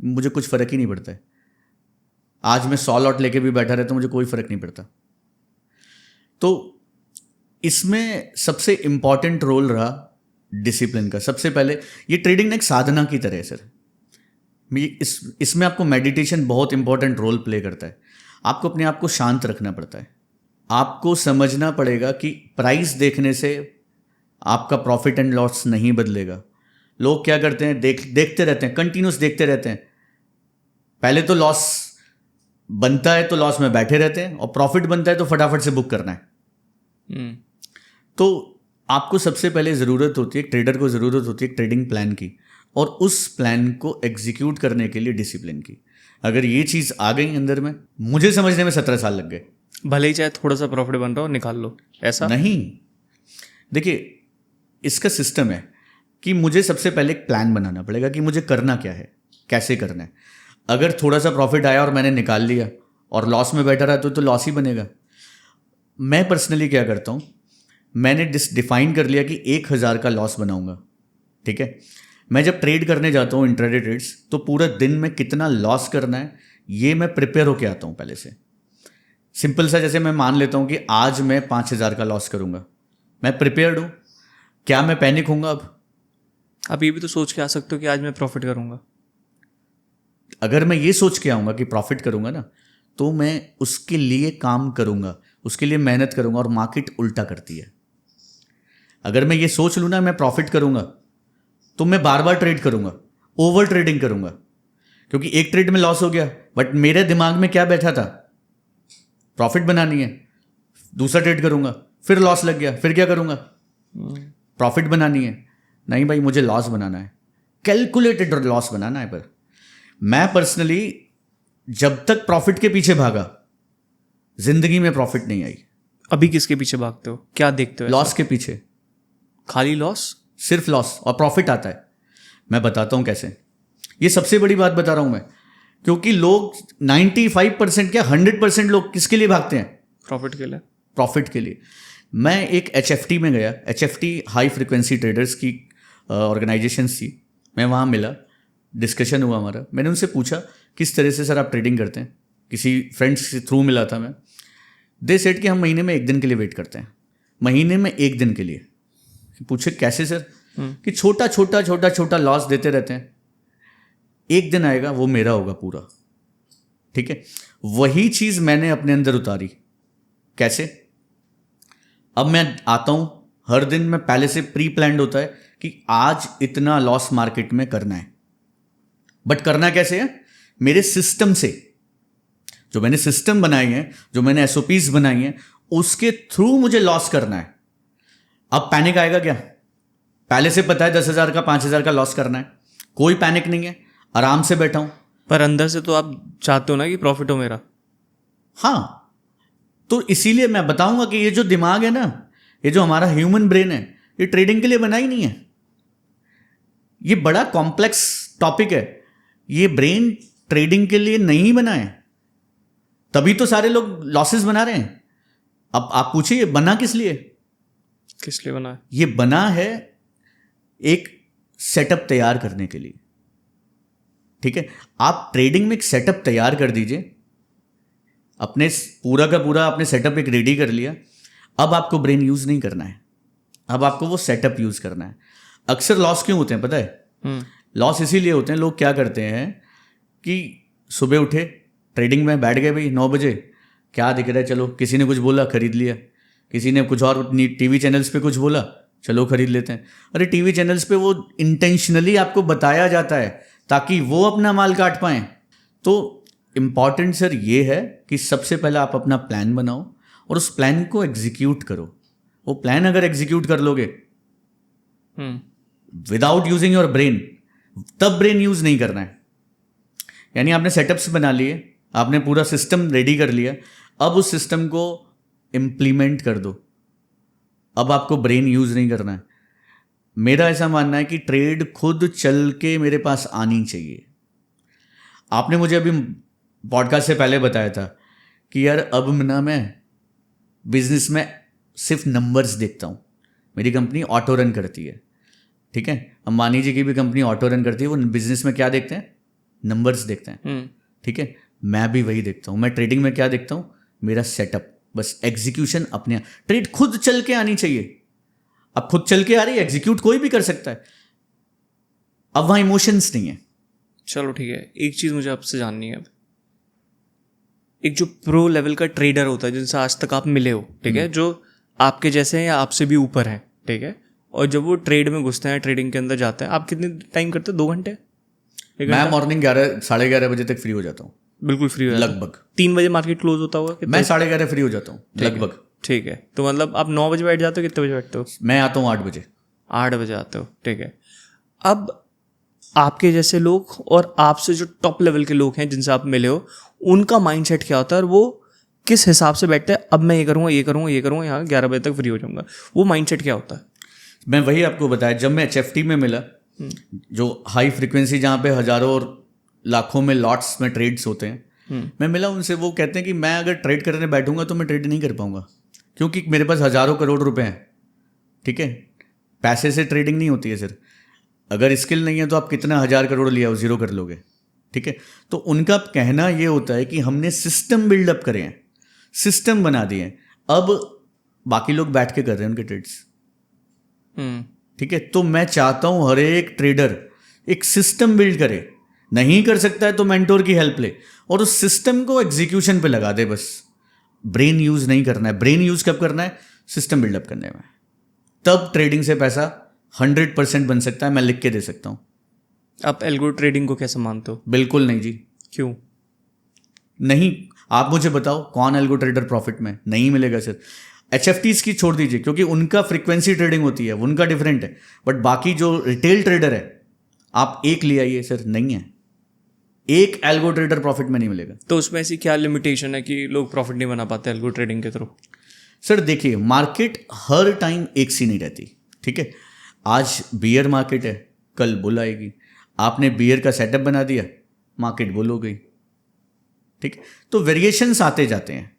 मुझे कुछ फ़र्क ही नहीं पड़ता है। आज मैं 100 लॉट लेके भी बैठा रहता हूँ, मुझे कोई फ़र्क नहीं पड़ता। तो इसमें सबसे इम्पॉर्टेंट रोल रहा डिसिप्लिन का। सबसे पहले ये ट्रेडिंग एक साधना की तरह है सर। इसमें आपको मेडिटेशन बहुत इंपॉर्टेंट रोल प्ले करता है। आपको अपने आप को शांत रखना पड़ता है। आपको समझना पड़ेगा कि प्राइस देखने से आपका प्रॉफिट एंड लॉस नहीं बदलेगा। लोग क्या करते हैं, देखते रहते हैं, कंटिन्यूस देखते रहते हैं। पहले तो लॉस बनता है तो लॉस में बैठे रहते हैं, और प्रॉफिट बनता है तो फटाफट से बुक करना है। तो आपको सबसे पहले ज़रूरत होती है, ट्रेडर को ज़रूरत होती है ट्रेडिंग प्लान की, और उस प्लान को एग्जीक्यूट करने के लिए डिसिप्लिन की। अगर ये चीज़ आ गई अंदर में, मुझे समझने में 17 साल लग गए। भले ही चाहे थोड़ा सा प्रॉफिट बन रहा हो, निकाल लो, ऐसा नहीं। देखिए इसका सिस्टम है कि मुझे सबसे पहले एक प्लान बनाना पड़ेगा कि मुझे करना क्या है, कैसे करना है। अगर थोड़ा सा प्रॉफिट आया और मैंने निकाल लिया और लॉस में बैठा रहा तो लॉस ही बनेगा। मैं पर्सनली क्या करता हूँ, मैंने डिफाइन कर लिया कि 1000 का लॉस बनाऊंगा, ठीक है। मैं जब ट्रेड करने जाता हूँ इंट्राडे ट्रेड्स, तो पूरा दिन में कितना लॉस करना है ये मैं प्रिपेयर होके आता हूँ पहले से। सिंपल सा, जैसे मैं मान लेता हूँ कि आज मैं 5,000 का लॉस करूँगा, मैं प्रिपेयर्ड हूँ। क्या मैं पैनिक होऊंगा? अब आप ये भी तो सोच के आ सकते हो कि आज मैं प्रॉफिट करूंगा। अगर मैं ये सोच के आऊँगा कि प्रॉफिट करूँगा ना, तो मैं उसके लिए काम करूँगा, उसके लिए मेहनत करूँगा, और मार्केट उल्टा करती है। अगर मैं ये सोच लूँ ना मैं प्रॉफिट करूँगा, तो मैं बार बार ट्रेड करूँगा, ओवर ट्रेडिंग करूँगा, क्योंकि एक ट्रेड में लॉस हो गया, बट मेरे दिमाग में क्या बैठा था? प्रॉफिट बनानी है। दूसरा ट्रेड करूँगा, फिर लॉस लग गया, फिर क्या करूँगा? प्रॉफिट बनानी है। नहीं भाई, मुझे लॉस बनाना है, कैलकुलेटेड लॉस बनाना है। पर मैं पर्सनली जब तक प्रॉफिट के पीछे भागा, जिंदगी में प्रॉफिट नहीं आई। अभी किसके पीछे भागते हो? क्या देखते हो? लॉस के पीछे, खाली लॉस, सिर्फ लॉस, और प्रॉफिट आता है। मैं बताता हूं कैसे। ये सबसे बड़ी बात बता रहा हूं मैं, क्योंकि लोग 95% क्या 100% लोग किसके लिए भागते हैं? प्रॉफिट के लिए। प्रॉफिट के लिए। मैं एक HFT में गया। HFT हाई फ्रिक्वेंसी ट्रेडर्स की ऑर्गेनाइजेशन थी। मैं वहाँ मिला, डिस्कशन हुआ हमारा। मैंने उनसे पूछा किस तरह से सर आप ट्रेडिंग करते हैं, किसी फ्रेंड्स के थ्रू मिला था मैं। दे सेड कि हम महीने में 1 दिन के लिए वेट करते हैं, महीने में 1 दिन के लिए। पूछे कैसे सर? कि छोटा छोटा छोटा छोटा लॉस देते रहते हैं, एक दिन आएगा वो मेरा होगा पूरा। ठीक है, वही चीज़ मैंने अपने अंदर उतारी। कैसे? अब मैं आता हूं, हर दिन मैं पहले से प्री प्लान्ड होता है कि आज इतना लॉस मार्केट में करना है। बट करना कैसे है? मेरे सिस्टम से, जो मैंने सिस्टम बनाई है, जो मैंने SOPs बनाई हैं, उसके थ्रू मुझे लॉस करना है। अब पैनिक आएगा क्या? पहले से पता है 10,000 का 5,000 का लॉस करना है, कोई पैनिक नहीं है, आराम से बैठा हूं। पर अंदर से तो आप चाहते हो ना कि प्रॉफिट हो मेरा। हाँ, तो इसीलिए मैं बताऊंगा कि ये जो दिमाग है ना, ये जो हमारा ह्यूमन ब्रेन है, ये ट्रेडिंग के लिए बना ही नहीं है। ये बड़ा कॉम्प्लेक्स टॉपिक है। ये ब्रेन ट्रेडिंग के लिए नहीं बना है, तभी तो सारे लोग लॉसेस बना रहे हैं। अब आप पूछिए बना किस लिए? किस लिए बना है? ये बना है एक सेटअप तैयार करने के लिए। ठीक है, आप ट्रेडिंग में एक सेटअप तैयार कर दीजिए, अपने पूरा का पूरा आपने सेटअप एक रेडी कर लिया। अब आपको ब्रेन यूज नहीं करना है, अब आपको वो सेटअप यूज करना है। अक्सर लॉस क्यों होते हैं पता है? लॉस इसीलिए होते हैं, लोग क्या करते हैं कि सुबह उठे, ट्रेडिंग में बैठ गए भाई 9 बजे, क्या दिख रहा है, चलो किसी ने कुछ बोला खरीद लिया, किसी ने कुछ और टीवी चैनल्स पे कुछ बोला, चलो खरीद लेते हैं। अरे टीवी चैनल्स पे वो इंटेंशनली आपको बताया जाता है ताकि वो अपना माल काट पाएं। तो इम्पॉर्टेंट सर ये है कि सबसे पहले आप अपना प्लान बनाओ और उस प्लान को एग्जीक्यूट करो। वो प्लान अगर एग्जीक्यूट कर लोगे विदाउट यूजिंग योर ब्रेन, तब ब्रेन यूज नहीं करना है। यानी आपने सेटअप्स बना लिए, आपने पूरा सिस्टम रेडी कर लिया, अब उस सिस्टम को इम्प्लीमेंट कर दो। अब आपको ब्रेन यूज नहीं करना है। मेरा ऐसा मानना है कि ट्रेड खुद चल के मेरे पास आनी चाहिए। आपने मुझे अभी पॉडकास्ट से पहले बताया था कि यार अब ना मैं बिजनेस में सिर्फ नंबर्स देखता हूँ। मेरी कंपनी ऑटो रन करती है, ठीक है, अंबानी जी की भी कंपनी ऑटो रन करती है। वो बिजनेस में क्या देखते हैं? नंबर्स देखते हैं, ठीक है। मैं भी वही देखता हूँ। मैं ट्रेडिंग में क्या देखता हूँ? मेरा सेटअप, बस एग्जीक्यूशन अपने। ट्रेड खुद चल के आनी चाहिए। अब खुद चल के आ रही है, एग्जीक्यूट कोई भी कर सकता है। अब वहाँ इमोशंस नहीं है। चलो ठीक है, एक चीज़ मुझे आपसे जाननी है। अब एक जो प्रो लेवल का ट्रेडर होता है जिनसे आज तक आप मिले हो, ठीक है, जो आपके जैसे हैं या आपसे भी ऊपर हैं, ठीक है, और जब वो ट्रेड में घुसते हैं, ट्रेडिंग के अंदर जाते हैं, आप कितने टाइम करते हो? 2 घंटे? मैं मॉर्निंग 11 साढ़े 11 बजे तक फ्री हो जाता हूँ। बिल्कुल फ्री हो लगभग 3 बजे मार्केट क्लोज होता होगा? मैं 11:30 फ्री हो जाता हूँ लगभग। ठीक है, तो मतलब आप 9 बजे बैठ जाते हो? कितने बजे बैठते हो? मैं आता हूँ 8 बजे। 8 बजे आते हो, ठीक है। अब आपके जैसे लोग और आपसे जो टॉप लेवल के लोग हैं जिनसे आप मिले हो, उनका माइंडसेट क्या होता है और वो किस हिसाब से बैठते हैं? अब मैं ये करूँगा, ये करूँगा, ये करूँगा, यहाँ 11 बजे तक फ्री हो जाऊँगा। वो माइंडसेट क्या होता है? मैं वही आपको बताया। जब मैं HFT में मिला, जो हाई फ्रिक्वेंसी जहाँ पे हजारों और लाखों में लॉट्स में ट्रेड्स होते हैं, मैं मिला उनसे। वो कहते हैं कि मैं अगर ट्रेड करने बैठूंगा तो मैं ट्रेड नहीं कर पाऊंगा, क्योंकि मेरे पास हजारों करोड़ रुपए हैं, ठीक है। पैसे से ट्रेडिंग नहीं होती है सर। अगर स्किल नहीं है तो आप कितना 1000 करोड़ लिया हो, जीरो कर लोगे, ठीक है। तो उनका कहना ये होता है कि हमने सिस्टम बिल्डअप करे हैं, सिस्टम बना दिए हैं, अब बाकी लोग बैठ के कर रहे हैं उनके ट्रेड्स, ठीक है। तो मैं चाहता हूं हर एक ट्रेडर एक सिस्टम बिल्ड करे, नहीं कर सकता है तो मेंटोर की हेल्प ले और उस सिस्टम को एग्जीक्यूशन पे लगा दे। बस ब्रेन यूज नहीं करना है, ब्रेन यूज कब करना है, सिस्टम बिल्डअप करने में, तब ट्रेडिंग से पैसा 100% बन सकता है। मैं लिख के दे सकता हूं। आप एल्गो ट्रेडिंग को कैसे मानते हो? बिल्कुल नहीं जी। क्यों नहीं, आप मुझे बताओ कौन एल्गो ट्रेडर प्रॉफिट में? नहीं मिलेगा सर। HFTs की छोड़ दीजिए, क्योंकि उनका फ्रीक्वेंसी ट्रेडिंग होती है, उनका डिफरेंट है। बट बाकी जो रिटेल ट्रेडर है, आप एक ले आइए सर, नहीं है, एक एल्गो ट्रेडर प्रॉफिट में नहीं मिलेगा। तो उसमें ऐसी क्या लिमिटेशन है कि लोग प्रॉफिट नहीं बना पाते एल्गो ट्रेडिंग के थ्रू? सर देखिए, मार्केट हर टाइम एक सी नहीं रहती, ठीक है। आज बियर मार्केट है, कल बुल आएगी। आपने बियर का सेटअप बना दिया, मार्केट बुल हो गई, ठीक है। तो वेरिएशंस आते जाते हैं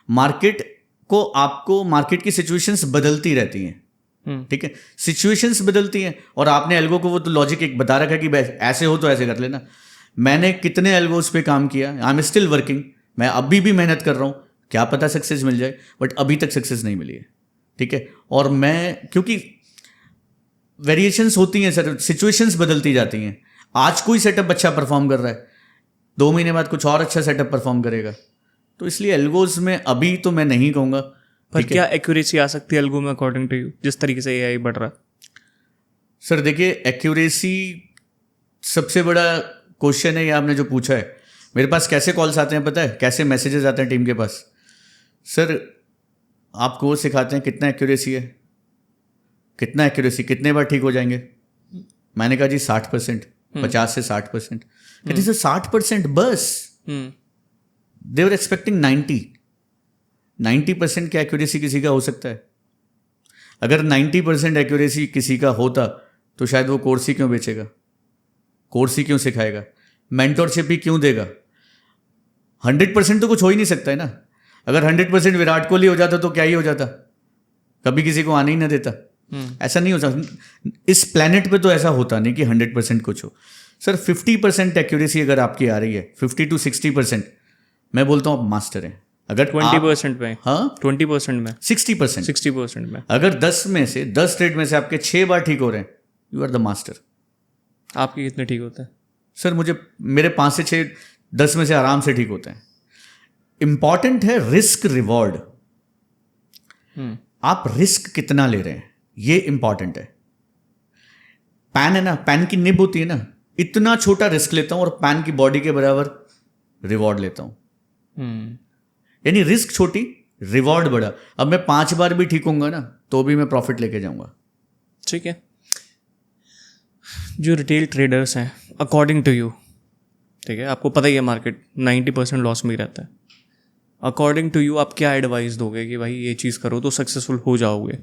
मार्केट को, आपको मार्केट की सिचुएशंस बदलती रहती हैं, ठीक है। सिचुएशंस बदलती हैं और आपने एल्गो को वो तो लॉजिक एक बता रखा है कि ऐसे हो तो ऐसे कर लेना। मैंने कितने एल्गोस पे काम किया, आई एम स्टिल वर्किंग, मैं अभी भी मेहनत कर रहा हूँ, क्या पता सक्सेस मिल जाए, बट अभी तक सक्सेस नहीं मिली है, ठीक है। और मैं, क्योंकि वेरिएशंस होती हैं सर, सिचुएशंस बदलती जाती हैं। आज कोई सेटअप अच्छा परफॉर्म कर रहा है, 2 महीने बाद कुछ और अच्छा सेटअप परफॉर्म करेगा। तो इसलिए एल्गोज में अभी तो मैं नहीं कहूँगा। पर क्या एक्यूरेसी आ सकती है एल्गो में अकॉर्डिंग टू यू, जिस तरीके से AI बढ़ रहा है? सर देखिए, एक्यूरेसी सबसे बड़ा क्वेश्चन है ये आपने जो पूछा है। मेरे पास कैसे कॉल्स आते हैं पता है, कैसे मैसेजेस आते हैं टीम के पास, सर आपको वो सिखाते हैं कितना एक्यूरेसी है, कितना एक्यूरेसी, कितने बार ठीक हो जाएंगे। मैंने कहा जी 60%, 50 से 60%। कहते सर 60% बस। दे वर एक्सपेक्टिंग 90% क्या एक्यूरेसी किसी का हो सकता है? अगर 90% एक्यूरेसी किसी का होता तो शायद वो कोर्स ही क्यों बेचेगा, कोर्स ही क्यों सिखाएगा, मेंटोरशिप ही क्यों देगा? 100% तो कुछ हो ही नहीं सकता है ना। अगर 100% विराट कोहली हो जाता तो क्या ही हो जाता, कभी किसी को आने ही ना देता। ऐसा नहीं हो सकता, इस प्लेनेट पे तो ऐसा होता नहीं कि 100% कुछ हो। सर 50% एक्यूरेसी अगर आपकी आ रही है, 50 to 60%, मैं बोलता हूँ आप मास्टर हैं। अगर 20% में, हाँ 20% में, 60% में, अगर 10 में से 10 ट्रेड में से आपके 6 बार ठीक हो रहे हैं, यू आर द मास्टर। आपके कितने ठीक होते हैं? सर मेरे 5 से 6, 10 में से आराम से ठीक होते हैं। इंपॉर्टेंट है रिस्क रिवॉर्ड, आप रिस्क कितना ले रहे हैं ये इंपॉर्टेंट है। पैन है ना, पैन की निब होती है ना, इतना छोटा रिस्क लेता हूं और पैन की बॉडी के बराबर रिवॉर्ड लेता हूं। यानी रिस्क छोटी, रिवॉर्ड बड़ा। अब मैं 5 बार भी ठीक होऊंगा ना तो भी मैं प्रॉफिट लेके जाऊंगा। ठीक है। जो रिटेल ट्रेडर्स हैं अकॉर्डिंग टू यू, ठीक है, आपको पता ही है मार्केट 90% लॉस में ही रहता है। अकॉर्डिंग टू यू आप क्या एडवाइस दोगे कि भाई ये चीज़ करो तो सक्सेसफुल हो जाओगे?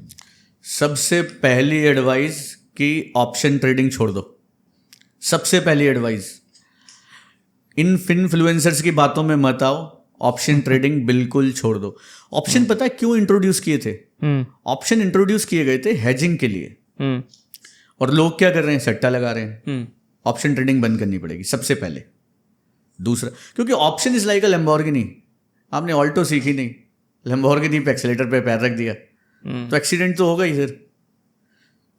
सबसे पहली एडवाइस कि ऑप्शन ट्रेडिंग छोड़ दो। सबसे पहली एडवाइस, इन इन्फ्लुएंसर्स की बातों में मत आओ, ऑप्शन ट्रेडिंग बिल्कुल छोड़ दो। ऑप्शन पता है क्यों इंट्रोड्यूस किए थे? ऑप्शन इंट्रोड्यूस किए गए थे हेजिंग के लिए, और लोग क्या कर रहे हैं, सट्टा लगा रहे हैं। ऑप्शन ट्रेडिंग बंद करनी पड़ेगी सबसे पहले। दूसरा, क्योंकि option is like a Lamborghini. आपने ऑल्टो सीखी नहीं, लैम्बोर्गिनी पे एक्सीलेटर पे पैर रख दिया तो एक्सीडेंट तो होगा ही सर।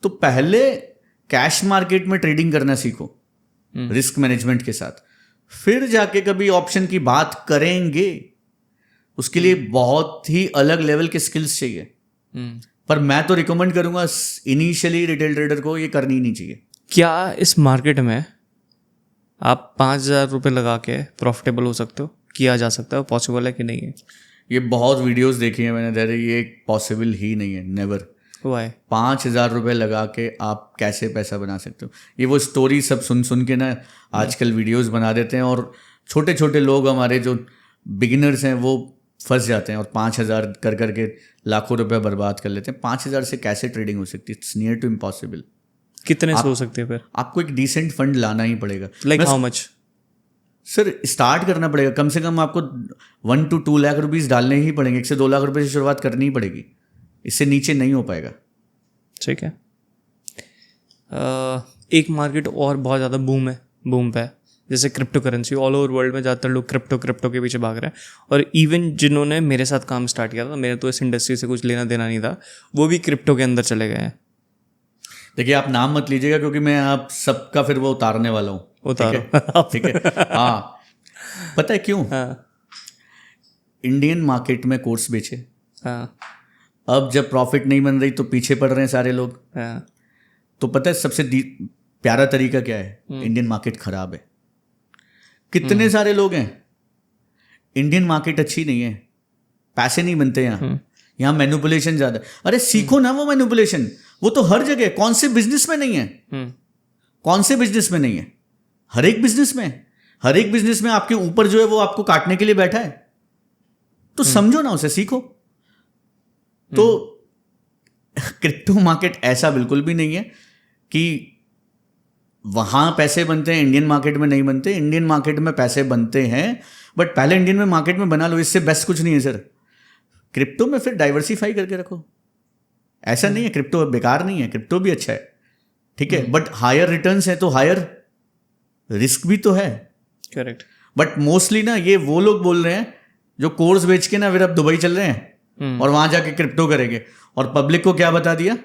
तो पहले कैश मार्केट में ट्रेडिंग करना सीखो रिस्क मैनेजमेंट के साथ, फिर जाके कभी ऑप्शन की बात करेंगे। उसके लिए बहुत ही अलग लेवल के स्किल्स चाहिए। पर मैं तो रिकमेंड करूंगा इनिशियली रिटेल ट्रेडर को ये करनी नहीं चाहिए। क्या इस मार्केट में आप 5,000 रुपये लगा के प्रॉफिटेबल हो सकते हो? किया जा सकता है? पॉसिबल है कि नहीं है? ये बहुत वीडियोस देखी है मैंने, दे ये पॉसिबल ही नहीं है, नेवर। वाई? 5,000 रुपये लगा के आप कैसे पैसा बना सकते हो? ये वो स्टोरी सब सुन के ना आजकल वीडियोस बना देते हैं, और छोटे छोटे लोग हमारे जो बिगिनर्स हैं वो फंस जाते हैं और 5,000 कर करके लाखों रुपए बर्बाद कर लेते हैं। 5,000 से कैसे ट्रेडिंग हो सकती है? It's near to impossible. कितने से हो सकते हैं फिर? आपको एक डिसेंट फंड लाना ही पड़ेगा। Like how much? Sir start करना पड़ेगा, कम से कम आपको 1 to 2 लाख रुपीस डालने ही पड़ेंगे। 1 से 2 लाख रुपए से शुरुआत करनी ही पड़ेगी, इससे नीचे नहीं हो पाएगा। ठीक है। एक मार्केट और बहुत ज़्यादा बूम पे है, जैसे crypto currency. All over world में ज़्यादातर लोग क्रिप्टो के पीछे भाग रहे हैं। और इवन जिन्होंने मेरे साथ काम स्टार्ट किया था, मेरे तो इस इंडस्ट्री से कुछ लेना देना नहीं था, वो भी क्रिप्टो के अंदर चले गए हैं। देखिए, आप नाम मत लीजिएगा क्योंकि मैं आप सबका फिर वो उतारने वाला हूँ। उतारो। ठीक है। हाँ, पता है क्यों? इंडियन मार्केट में कोर्स बेचे, अब जब प्रॉफिट नहीं बन रही तो पीछे पड़ रहे हैं सारे लोग। तो पता है सबसे प्यारा तरीका क्या है? इंडियन मार्केट खराब है। कितने सारे लोग हैं, इंडियन मार्केट अच्छी नहीं है, पैसे नहीं बनते यहाँ मैनिपुलेशन ज्यादा। अरे सीखो ना वो मैनिपुलेशन, वो तो हर जगह। कौन से बिजनेस में नहीं है? कौन से बिजनेस में नहीं है? हर एक बिजनेस में आपके ऊपर जो है वो आपको काटने के लिए बैठा है। तो समझो ना उसे, सीखो। तो क्रिप्टो मार्केट ऐसा बिल्कुल भी नहीं है कि वहां पैसे बनते हैं, इंडियन मार्केट में नहीं बनते। इंडियन मार्केट में पैसे बनते हैं, बट पहले इंडियन में मार्केट में बना लो, इससे बेस्ट कुछ नहीं है सर। क्रिप्टो में फिर डाइवर्सिफाई करके रखो। ऐसा नहीं है क्रिप्टो बेकार नहीं है, क्रिप्टो भी अच्छा है, ठीक है, बट हायर रिटर्न्स है तो हायर रिस्क भी तो है। करेक्ट। बट मोस्टली ना ये वो लोग बोल रहे हैं जो कोर्स बेच के ना फिर अब दुबई चल रहे हैं और वहां जाके क्रिप्टो करेंगे, और पब्लिक को क्या बता दिया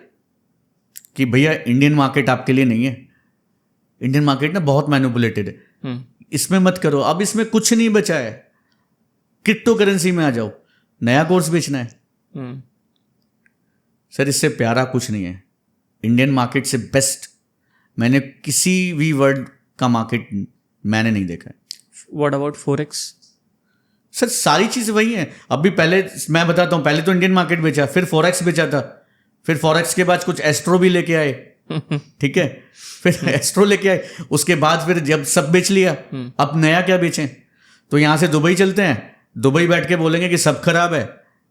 कि भैया इंडियन मार्केट आपके लिए नहीं है, इंडियन मार्केट ना बहुत मैनिपुलेटेड है, इसमें मत करो। अब इसमें कुछ नहीं बचा है, क्रिप्टो करेंसी में आ जाओ, नया कोर्स बेचना है। सर इससे प्यारा कुछ नहीं है। इंडियन मार्केट से बेस्ट मैंने किसी भी वर्ल्ड का मार्केट मैंने नहीं देखा है। What about forex? सर सारी चीज़ें वही हैं। अभी पहले मैं बताता हूँ, पहले तो इंडियन मार्केट बेचा, फिर फॉरेक्स बेचा था, फिर फॉरेक्स के बाद कुछ एस्ट्रो भी लेके आए, ठीक है, फिर एस्ट्रो लेके आए, उसके बाद फिर जब सब बेच लिया, अब नया क्या बेचें? तो यहाँ से दुबई चलते हैं, दुबई बैठ के बोलेंगे कि सब खराब है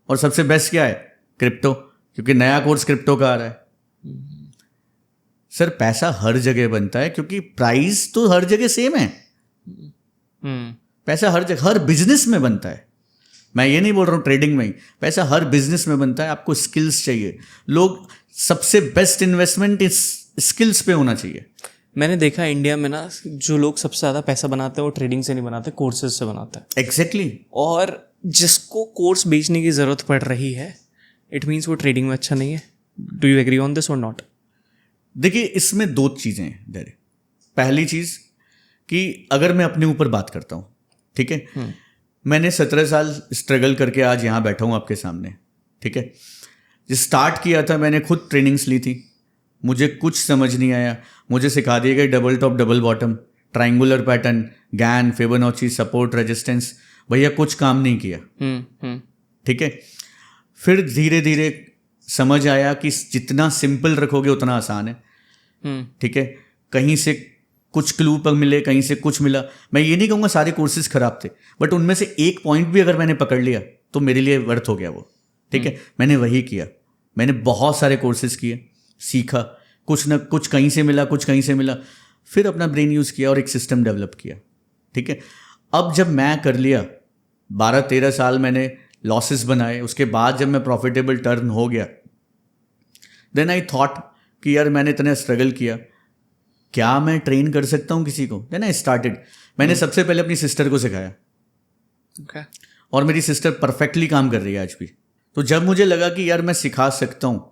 और सबसे बेस्ट क्या है? क्रिप्टो, क्योंकि नया कोर्स क्रिप्टो का आ रहा है। सर पैसा हर जगह बनता है, क्योंकि प्राइस तो हर जगह सेम है। पैसा हर जगह, हर बिजनेस में बनता है। मैं ये नहीं बोल रहा हूँ ट्रेडिंग में ही, पैसा हर बिजनेस में बनता है। आपको स्किल्स चाहिए, लोग सबसे बेस्ट इन्वेस्टमेंट इस स्किल्स पे होना चाहिए। मैंने देखा इंडिया में ना, जो लोग सबसे ज़्यादा पैसा बनाते हैं वो ट्रेडिंग से नहीं बनाते, कोर्सेज से बनाते हैं। एग्जैक्टली। और जिसको कोर्स बेचने की ज़रूरत पड़ रही है, इट मीन्स वो ट्रेडिंग में अच्छा नहीं है। Do you agree on this और नॉट? देखिए, इसमें दो चीज़ें हैं डेरे। पहली चीज़ कि अगर मैं अपने ऊपर बात करता हूँ, ठीक है, मैंने 17 साल स्ट्रगल करके आज यहाँ बैठा हूँ आपके सामने, ठीक है। स्टार्ट किया था मैंने खुद ट्रेनिंग्स ली थी, मुझे कुछ समझ नहीं आया, मुझे सिखा दिए गए double top double bottom, triangular pattern, Gann, Fibonacci, support, resistance, भैया कुछ काम नहीं किया, ठीक है। फिर धीरे धीरे समझ आया कि जितना सिंपल रखोगे उतना आसान है, ठीक है। कहीं से कुछ क्लू पर मिले, कहीं से कुछ मिला। मैं ये नहीं कहूँगा सारे कोर्सेज खराब थे, बट उनमें से एक पॉइंट भी अगर मैंने पकड़ लिया तो मेरे लिए वर्थ हो गया वो, ठीक है। मैंने वही किया, मैंने बहुत सारे कोर्सेज किए, सीखा, कुछ ना कुछ कहीं से मिला, कुछ कहीं से मिला, फिर अपना ब्रेन यूज़ किया और एक सिस्टम डेवलप किया, ठीक है। अब जब मैं कर लिया, 12-13 साल मैंने लॉसेस बनाए, उसके बाद जब मैं प्रॉफिटेबल टर्न हो गया, देन आई थॉट कि यार मैंने इतना स्ट्रगल किया, क्या मैं ट्रेन कर सकता हूँ किसी को? Then I started. मैंने सबसे पहले अपनी सिस्टर को सिखाया, okay. और मेरी सिस्टर परफेक्टली काम कर रही है आज भी। तो जब मुझे लगा कि यार मैं सिखा सकता हूँ,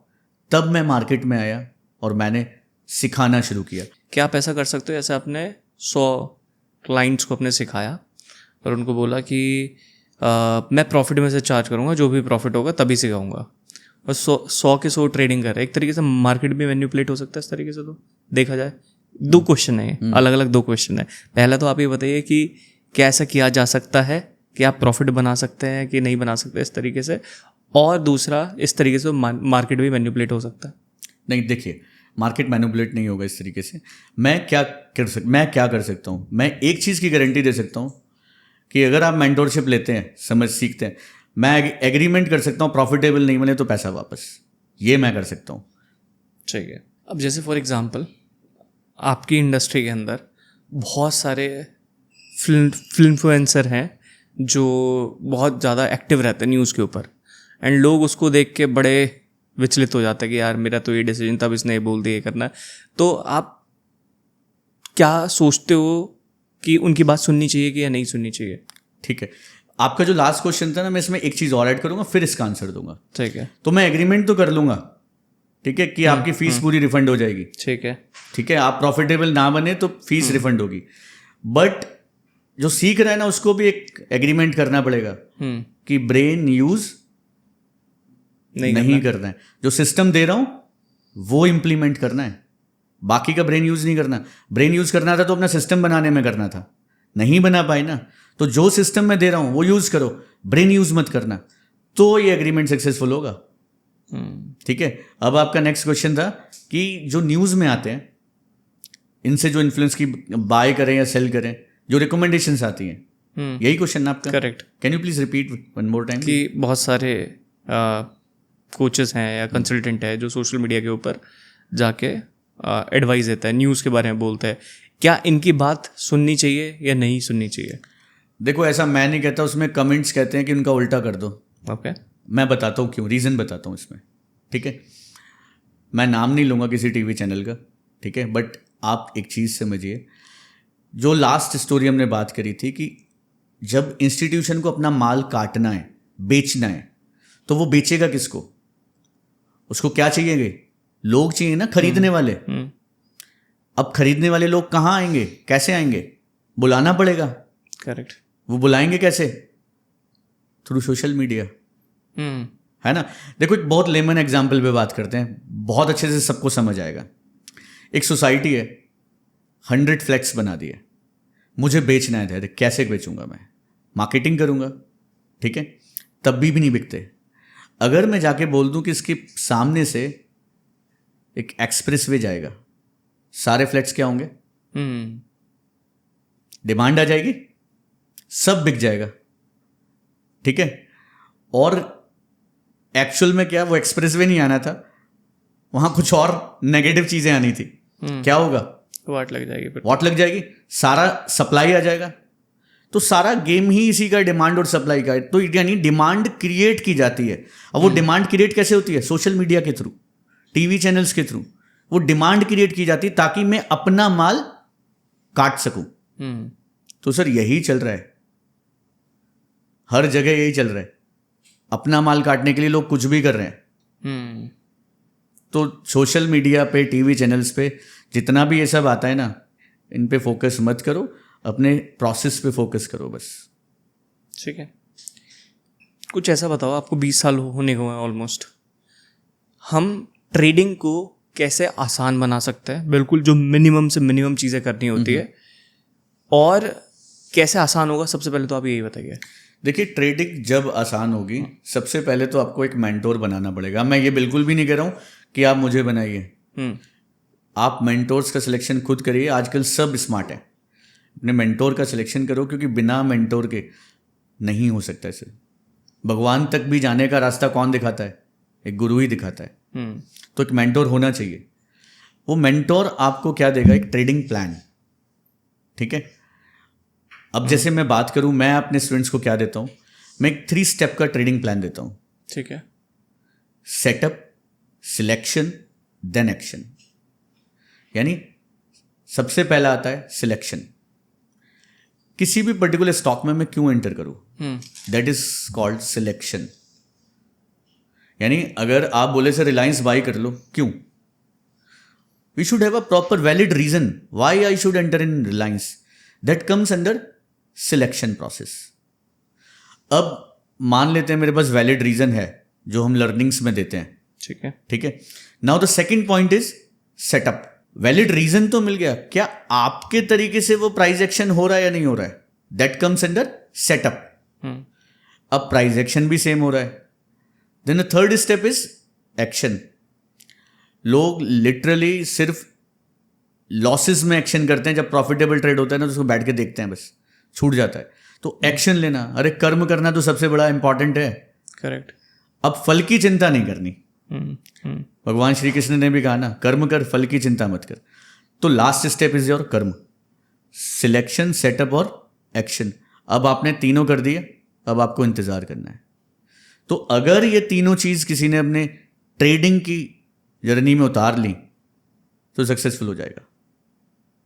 तब मैं मार्केट में आया और मैंने सिखाना शुरू किया। क्या आप ऐसा कर सकते हो, जैसे आपने 100 क्लाइंट्स को अपने सिखाया और उनको बोला कि मैं प्रॉफिट में से चार्ज करूँगा, जो भी प्रॉफिट होगा तभी सिखाऊंगा, और 100 के 100 ट्रेडिंग कर रहे हैं। एक तरीके से मार्केट भी मैनिपुलेट हो सकता है इस तरीके से, तो देखा जाए। दो क्वेश्चन है, अलग अलग दो क्वेश्चन है। पहला तो आप ये बताइए कि क्या ऐसा किया जा सकता है कि आप प्रॉफिट बना सकते हैं कि नहीं बना सकते इस तरीके से, और दूसरा इस तरीके से मार्केट भी मैनिपुलेट हो सकता है? नहीं, देखिए, मार्केट मैनिपुलेट नहीं होगा इस तरीके से। मैं क्या कर सकता हूँ? मैं एक चीज़ की गारंटी दे सकता हूँ कि अगर आप मेंटोरशिप लेते हैं, समझ सीखते हैं, मैं एग्रीमेंट कर सकता हूँ प्रॉफिटेबल नहीं बने तो पैसा वापस, ये मैं कर सकता हूँ। ठीक है। अब जैसे फॉर एग्जांपल आपकी इंडस्ट्री के अंदर बहुत सारे फिल्मफ्लुएंसर हैं जो बहुत ज़्यादा एक्टिव रहते हैं न्यूज़ के ऊपर, एंड लोग उसको देख के बड़े विचलित हो जाते हैं कि यार मेरा तो ये डिसीजन था, अब इसने ये बोल दिया, ये करना है। तो आप क्या सोचते हो कि उनकी बात सुननी चाहिए कि या नहीं सुननी चाहिए? ठीक है, आपका जो लास्ट क्वेश्चन था ना, मैं इसमें एक चीज़ और ऐड करूंगा, फिर इसका आंसर दूंगा। ठीक है। तो मैं एग्रीमेंट तो कर लूंगा, ठीक है, कि आपकी फीस पूरी रिफंड हो जाएगी। ठीक है। ठीक है, आप प्रॉफिटेबल ना बने तो फीस रिफंड होगी, बट जो सीख रहा है ना उसको भी एक एग्रीमेंट करना पड़ेगा कि ब्रेन यूज नहीं करना है। जो सिस्टम दे रहा हूं वो इम्प्लीमेंट करना है, बाकी का ब्रेन यूज नहीं करना। ब्रेन यूज करना था तो अपना सिस्टम बनाने में करना था, नहीं बना पाए ना, तो जो सिस्टम मैं दे रहा हूं वो यूज करो, ब्रेन यूज मत करना, तो ये एग्रीमेंट सक्सेसफुल होगा। ठीक है, अब आपका नेक्स्ट क्वेश्चन था कि जो न्यूज में आते हैं इनसे जो इन्फ्लुएंस की बाय करें या सेल करें, जो रिकमेंडेशंस आती हैं, यही क्वेश्चन ना आपका? Correct. Can you please repeat one more time? कि बहुत सारे कोचेस हैं या कंसल्टेंट है जो सोशल मीडिया के ऊपर जाके एडवाइस देता है, न्यूज़ के बारे में बोलता है, क्या इनकी बात सुननी चाहिए या नहीं सुननी चाहिए? देखो, ऐसा मैं नहीं कहता, उसमें कमेंट्स कहते हैं कि उनका उल्टा कर दो। ओके। मैं बताता हूँ क्यों, रीज़न बताता हूँ इसमें। ठीक है, मैं नाम नहीं लूँगा किसी टीवी चैनल का, ठीक है, बट आप एक चीज़ समझिए, जो लास्ट स्टोरी हमने बात करी थी कि जब इंस्टीट्यूशन को अपना माल काटना है, बेचना है, तो वो बेचेगा किसको? उसको क्या चाहिए? लोग चाहिए ना, खरीदने वाले। अब खरीदने वाले लोग कहाँ आएंगे, कैसे आएंगे? बुलाना पड़ेगा। करेक्ट। वो बुलाएंगे कैसे? थ्रू सोशल मीडिया, है ना। देखो, एक बहुत लेमन एग्जाम्पल पे बात करते हैं, बहुत अच्छे से सबको समझ आएगा। एक सोसाइटी है, 100 फ्लैट्स बना दिए, मुझे बेचना है, कैसे बेचूंगा? मैं मार्केटिंग करूंगा, ठीक है, तब भी नहीं बिकते। अगर मैं जाके बोल दूं कि इसके सामने से एक एक्सप्रेस वे जाएगा, सारे फ्लैट्स क्या होंगे? डिमांड आ जाएगी, सब बिक जाएगा, ठीक है। और एक्चुअल में क्या, वो एक्सप्रेस वे नहीं आना था, वहां कुछ और नेगेटिव चीजें आनी थी। क्या होगा? वाट लग जाएगी। वाट लग जाएगी, सारा सप्लाई आ जाएगा। तो सारा गेम ही इसी का, डिमांड और सप्लाई का है। तो यानी डिमांड क्रिएट की जाती है। अब वो डिमांड क्रिएट कैसे होती है? सोशल मीडिया के थ्रू, टीवी चैनल्स के थ्रू वो डिमांड क्रिएट की जाती है ताकि मैं अपना माल काट सकूं। तो सर यही चल रहा है, हर जगह यही चल रहा है, अपना माल काटने के लिए लोग कुछ भी कर रहे हैं। तो सोशल मीडिया पे, टीवी चैनल्स पे जितना भी ये सब आता है ना, इन पे फोकस मत करो, अपने प्रोसेस पे फोकस करो बस। ठीक है, कुछ ऐसा बताओ, आपको 20 साल होने को है ऑलमोस्ट, हम ट्रेडिंग को कैसे आसान बना सकते हैं? बिल्कुल, जो मिनिमम से मिनिमम चीज़ें करनी होती है, और कैसे आसान होगा, सबसे पहले तो आप यही बताइए। देखिए, ट्रेडिंग जब आसान होगी, सबसे पहले तो आपको एक मेंटोर बनाना पड़ेगा। मैं ये बिल्कुल भी नहीं कह रहा हूँ कि आप मुझे बनाइए, आप मेंटोर्स का सिलेक्शन खुद करिए। आजकल सब स्मार्ट है, अपने मेंटोर का सिलेक्शन करो, क्योंकि बिना मेंटोर के नहीं हो सकता है। भगवान तक भी जाने का रास्ता कौन दिखाता है? एक गुरु ही दिखाता है। तो एक मेंटोर होना चाहिए। वो मेंटोर आपको क्या देगा? एक ट्रेडिंग प्लान, ठीक है। अब जैसे मैं बात करूं, मैं अपने स्टूडेंट्स को क्या देता हूं? मैं एक 3 स्टेप का ट्रेडिंग प्लान देता हूं, ठीक है। Setup, selection, then action. यानी सबसे पहला आता है सिलेक्शन। किसी भी पर्टिकुलर स्टॉक में मैं क्यों एंटर करूं, दैट इज कॉल्ड सिलेक्शन। यानी अगर आप बोले सर रिलायंस बाई कर लो, क्यों? We should have a proper valid reason why I should enter in Reliance, that comes under selection process. अब मान लेते हैं मेरे पास वैलिड रीजन है, जो हम लर्निंग्स में देते हैं, ठीक है, ठीक है। Now the second point is setup. Valid reason तो मिल गया, क्या आपके तरीके से वो प्राइस एक्शन हो रहा है या नहीं हो रहा है? That comes under setup. अब प्राइस एक्शन भी सेम हो रहा है। Then the third step is action. लोग लिटरली सिर्फ लॉसेस में एक्शन करते हैं, जब प्रॉफिटेबल ट्रेड होता है ना तो उसको बैठ के देखते हैं, बस छूट जाता है। तो एक्शन लेना, अरे कर्म करना तो सबसे बड़ा इंपॉर्टेंट है। करेक्ट। अब फल की चिंता नहीं करनी। भगवान श्री कृष्ण ने भी कहा ना, कर्म कर, फल की चिंता मत कर। तो लास्ट स्टेप इज योर कर्म, सिलेक्शन, सेटअप और एक्शन। अब आपने तीनों कर दिए, अब आपको इंतजार करना है। तो अगर ये तीनों चीज किसी ने अपने ट्रेडिंग की जर्नी में उतार ली तो सक्सेसफुल हो जाएगा।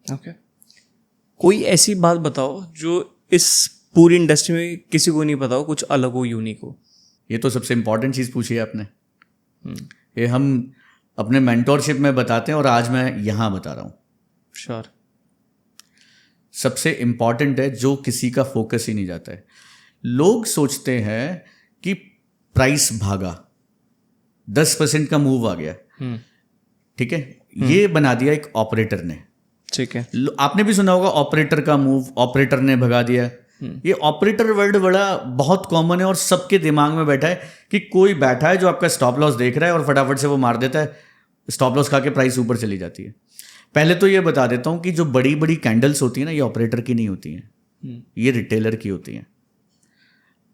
ओके। कोई ऐसी बात बताओ जो इस पूरी इंडस्ट्री में किसी को नहीं पता हो, कुछ अलग हो, यूनिक हो। ये तो सबसे इम्पॉर्टेंट चीज़ पूछी है आपने। ये हम अपने मेंटोरशिप में बताते हैं और आज मैं यहाँ बता रहा हूँ। श्योर। सबसे इम्पॉर्टेंट है जो किसी का फोकस ही नहीं जाता है। लोग सोचते हैं कि प्राइस भागा, 10% का मूव आ गया, ठीक है, ये बना दिया एक ऑपरेटर ने। ठीक है, आपने भी सुना होगा ऑपरेटर का मूव, ऑपरेटर ने भगा दिया। ये ऑपरेटर वर्ड बड़ा बहुत कॉमन है और सबके दिमाग में बैठा है कि कोई बैठा है जो आपका स्टॉप लॉस देख रहा है और फटाफट से वो मार देता है, स्टॉप लॉस खा के प्राइस ऊपर चली जाती है। पहले तो ये बता देता हूँ कि जो बड़ी बड़ी कैंडल्स होती है ना, ये ऑपरेटर की नहीं होती हैं, ये रिटेलर की होती हैं।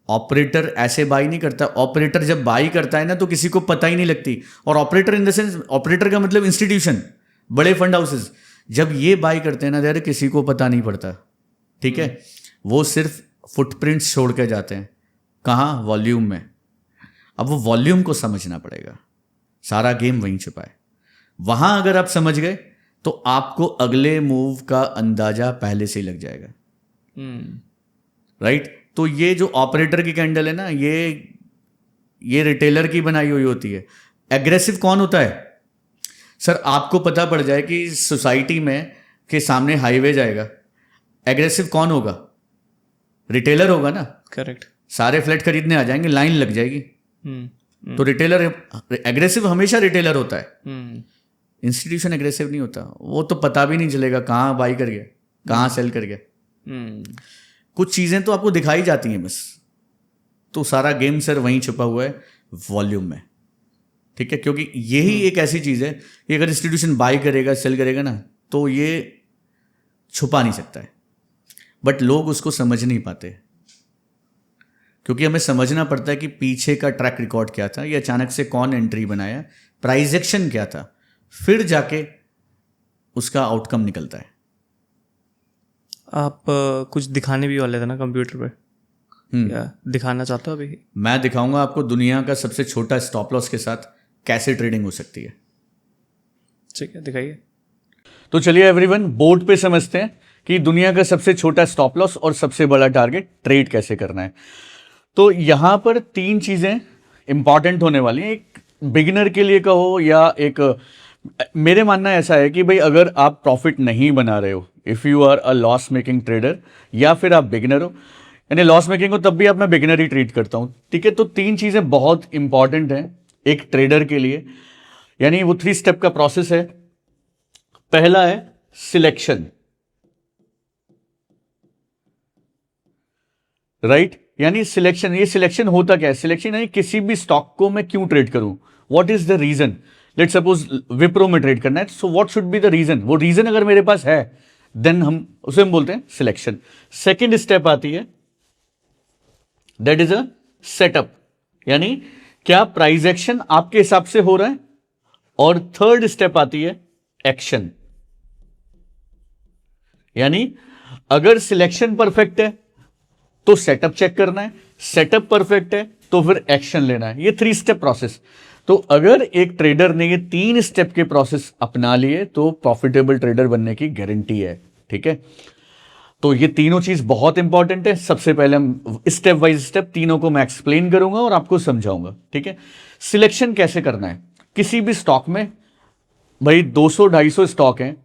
ऑपरेटर ऐसे बाई नहीं करता। ऑपरेटर जब बाई करता है ना तो किसी को पता ही नहीं लगती। और operator in the sense, operator का मतलब इंस्टीट्यूशन, बड़े फंड हाउसेस, जब ये बाई करते हैं ना यार, किसी को पता नहीं पड़ता, ठीक है। वो सिर्फ फुटप्रिंट्स छोड़ के जाते हैं। कहाँ? वॉल्यूम में। अब वो वॉल्यूम को समझना पड़ेगा, सारा गेम वहीं छुपा है। वहां अगर आप समझ गए तो आपको अगले मूव का अंदाजा पहले से ही लग जाएगा, राइट। तो ये जो ऑपरेटर की कैंडल है ना, ये रिटेलर की बनाई हुई होती है। एग्रेसिव कौन होता है? सर आपको पता पड़ जाए कि सोसाइटी में के सामने हाईवे जाएगा, एग्रेसिव कौन होगा? रिटेलर होगा ना। करेक्ट। सारे फ्लैट खरीदने आ जाएंगे, लाइन लग जाएगी। तो रिटेलर एग्रेसिव हमेशा रिटेलर होता है। इंस्टीट्यूशन एग्रेसिव नहीं होता। वो तो पता भी नहीं चलेगा कहाँ बाई कर गया, कहाँ सेल कर गया। कुछ चीज़ें तो आपको दिखाई जाती हैं बस। तो सारा गेम सर वहीं छुपा हुआ है, वॉल्यूम में, ठीक है। क्योंकि यही एक ऐसी चीज़ है कि अगर इंस्टीट्यूशन बाई करेगा, सेल करेगा ना, तो ये छुपा नहीं सकता है। बट लोग उसको समझ नहीं पाते, क्योंकि हमें समझना पड़ता है कि पीछे का ट्रैक रिकॉर्ड क्या था, ये अचानक से कौन एंट्री बनाया, प्राइस एक्शन क्या था, फिर जाके उसका आउटकम निकलता है। आप कुछ दिखाने भी वाले थे ना कंप्यूटर पे, क्या दिखाना चाहते हो अभी? मैं दिखाऊंगा आपको दुनिया का सबसे छोटा स्टॉप लॉस के साथ कैसे ट्रेडिंग हो सकती है। ठीक है, दिखाइए। तो चलिए एवरीवन, बोर्ड पे समझते हैं कि दुनिया का सबसे छोटा स्टॉप लॉस और सबसे बड़ा टारगेट ट्रेड कैसे करना है। तो यहां पर 3 चीजें इंपॉर्टेंट होने वाली हैं। एक बिगिनर के लिए कहो या एक, मेरे मानना ऐसा है कि भाई अगर आप प्रॉफिट नहीं बना रहे हो, if you are a loss making trader, या फिर आप बिगिनर हो, यानी लॉस मेकिंग हो तब भी आप, मैं बिगिनर ही ट्रीट करता हूं, ठीक है। तो 3 चीजें बहुत इंपॉर्टेंट हैं एक ट्रेडर के लिए, यानी वो 3 स्टेप का प्रोसेस है। पहला है सिलेक्शन, राइट, यानी सिलेक्शन। ये सिलेक्शन होता क्या है? सिलेक्शन यानी किसी भी स्टॉक को मैं क्यों ट्रेड करूं, what is the reason. Let's suppose Wipro में ट्रेड करना है, so what should be the reason. वो रीजन अगर मेरे पास है, देन हम उसे बोलते हैं सिलेक्शन। सेकेंड स्टेप आती है, दैट इज अ सेटअप, यानी क्या प्राइस एक्शन आपके हिसाब से हो रहा है। और थर्ड स्टेप आती है एक्शन, यानी अगर सिलेक्शन परफेक्ट है तो सेटअप चेक करना है, सेटअप परफेक्ट है तो फिर एक्शन लेना है। ये 3 स्टेप प्रोसेस। तो अगर एक ट्रेडर ने ये 3 स्टेप के प्रोसेस अपना लिए तो प्रॉफिटेबल ट्रेडर बनने की गारंटी है, ठीक है। तो ये तीनों चीज बहुत इंपॉर्टेंट है। सबसे पहले हम स्टेप बाय स्टेप तीनों को मैं एक्सप्लेन करूंगा और आपको समझाऊंगा, ठीक है। सिलेक्शन कैसे करना है किसी भी स्टॉक में। भाई 200-250 स्टॉक हैं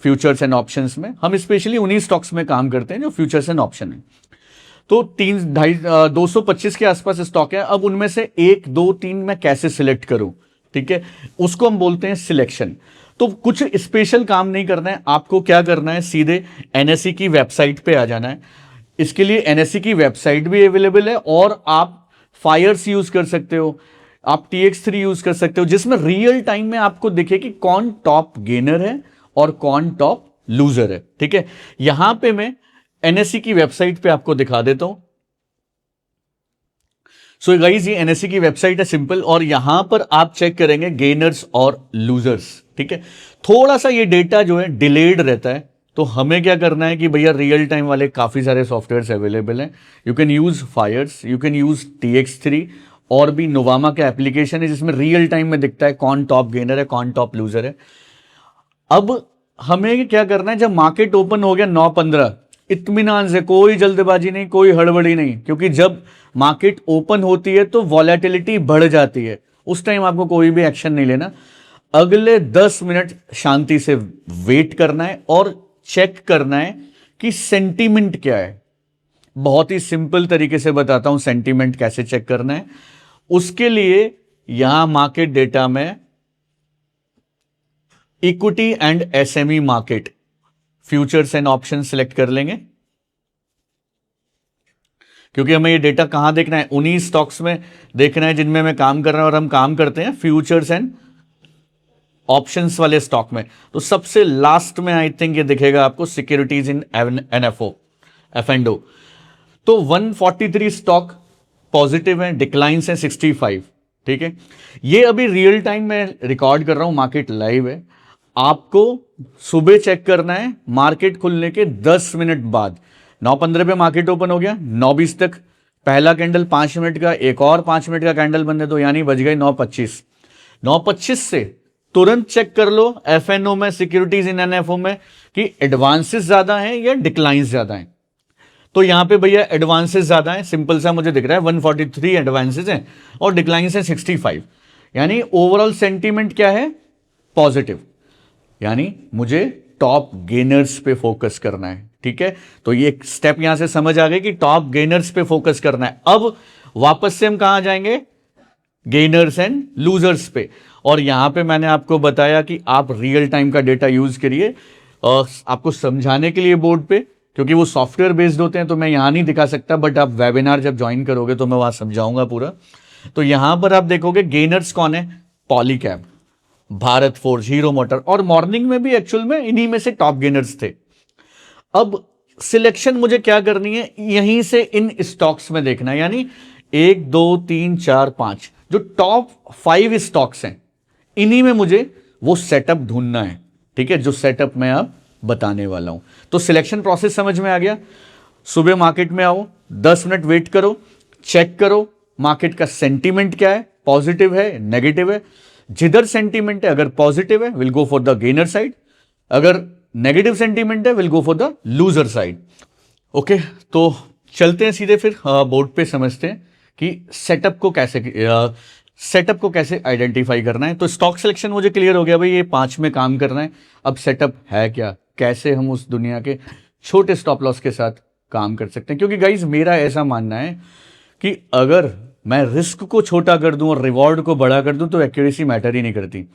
फ्यूचर्स एंड ऑप्शंस में। हम स्पेशली उन्हीं स्टॉक्स में काम करते हैं जो फ्यूचर्स एंड ऑप्शन है। तो 225 के आसपास स्टॉक है। अब उनमें से 1, 2, 3 मैं कैसे सिलेक्ट करूं, ठीक है, उसको हम बोलते हैं सिलेक्शन। तो कुछ स्पेशल काम नहीं करना है आपको। क्या करना है, सीधे एनएसई की वेबसाइट पे आ जाना है। इसके लिए एनएसई की वेबसाइट भी अवेलेबल है और आप फायर्स यूज कर सकते हो, आप TX3 यूज कर सकते हो, जिसमें रियल टाइम में आपको दिखे कि कौन टॉप गेनर है और कौन टॉप लूजर है, ठीक है। यहां पे मैं एनएसई की वेबसाइट पे आपको दिखा देता हूं। सो गाइस, ये एनएसई की वेबसाइट है, सिंपल। और यहां पर आप चेक करेंगे गेनर्स और लूजर्स, ठीक है। थोड़ा सा ये डेटा जो है डिलेड रहता है, तो हमें क्या करना है कि भैया रियल टाइम वाले काफी सारे सॉफ्टवेयर्स अवेलेबल हैं। You can use Fyers, you can use TX3, और भी नोवामा का एप्लीकेशन है जिसमें रियल टाइम में दिखता है कौन टॉप गेनर है, कौन टॉप लूजर है। अब हमें क्या करना है, जब मार्केट ओपन हो गया 9:15, इत्मीनान से, कोई जल्दबाजी नहीं, कोई हड़बड़ी नहीं, क्योंकि जब मार्केट ओपन होती है तो वॉलेटिलिटी बढ़ जाती है, उस टाइम आपको कोई भी एक्शन नहीं लेना। अगले 10 मिनट शांति से वेट करना है और चेक करना है कि सेंटीमेंट क्या है। बहुत ही सिंपल तरीके से बताता हूं सेंटीमेंट कैसे चेक करना है। उसके लिए यहां मार्केट डेटा में equity and SME market, futures and option select कर लेंगे, क्योंकि हमें ये डेटा कहां देखना है, उन्हीं स्टॉक्स में देखना है जिनमें मैं काम कर रहा हूं, और हम काम करते हैं फ्यूचर्स एंड ऑप्शंस वाले स्टॉक में। तो सबसे लास्ट में आई थिंक ये दिखेगा आपको सिक्योरिटीज इन एनएफओ, एफएनडो। तो 143 स्टॉक पॉजिटिव है, डिक्लाइंस है 65। ठीक है, ये अभी रियल टाइम में रिकॉर्ड कर रहा हूं, मार्केट लाइव है। आपको सुबह चेक करना है मार्केट खुलने के 10 मिनट बाद। 9:15 पे मार्केट ओपन हो गया, 9:20 तक पहला कैंडल 5 मिनट का, एक और 5 मिनट का कैंडल बनने दो, यानी बज गए 9:25। 9:25 से तुरंत चेक कर लो एफएनओ में, सिक्योरिटीज इन एनएफओ में, कि एडवांसेस ज्यादा हैं या डिक्लाइंस ज्यादा हैं। तो यहां पे भैया एडवांसेस ज्यादा है, सिंपल सा मुझे दिख रहा है 143 एडवांसेस हैं और डिक्लाइंस है 65, यानी ओवरऑल सेंटीमेंट क्या है, पॉजिटिव, यानी मुझे टॉप गेनर्स पे फोकस करना है। ठीक है, तो ये स्टेप यहां से समझ आ गई कि टॉप गेनर्स पे फोकस करना है। अब वापस से हम कहां जाएंगे, गेनर्स एंड लूजर्स पे। और यहां पे मैंने आपको बताया कि आप रियल टाइम का डेटा यूज करिए, आपको समझाने के लिए बोर्ड पे, क्योंकि वो सॉफ्टवेयर बेस्ड होते हैं तो मैं यहां नहीं दिखा सकता, बट आप वेबिनार जब ज्वाइन करोगे तो मैं वहां समझाऊंगा पूरा। तो यहां पर आप देखोगे गेनर्स कौन है, Polycab, Bharat forge, hero motor, और मॉर्निंग में भी एक्चुअल में इन्हीं में से टॉप गेनर्स थे। अब सिलेक्शन मुझे क्या करनी है, यहीं से इन स्टॉक्स में देखना है, यानी 1 2 3 4 5 जो टॉप 5 स्टॉक्स हैं, इन्हीं में मुझे वो सेटअप ढूंढना है। ठीक है, जो सेटअप मैं अब बताने वाला हूं। तो सिलेक्शन प्रोसेस समझ में आ गया। सुबह मार्केट में आओ, 10 मिनट वेट करो, चेक करो मार्केट का सेंटीमेंट क्या है, पॉजिटिव है, नेगेटिव है। जिधर सेंटीमेंट है, अगर पॉजिटिव है will go for the gainer side, अगर नेगेटिव सेंटीमेंट है will go for the loser side. Okay, तो चलते हैं सीधे फिर बोर्ड पे, समझते हैं कि सेटअप को कैसे आइडेंटिफाई करना है। तो स्टॉक सिलेक्शन मुझे क्लियर हो गया भाई, ये 5 में काम करना है। अब सेटअप है क्या, कैसे हम उस दुनिया के छोटे स्टॉप लॉस के साथ काम कर सकते हैं, क्योंकि गाइज मेरा ऐसा मानना है कि अगर मैं रिस्क को छोटा कर दूं और रिवॉर्ड को बड़ा कर दूं तो एक्यूरेसी मैटर ही नहीं करती।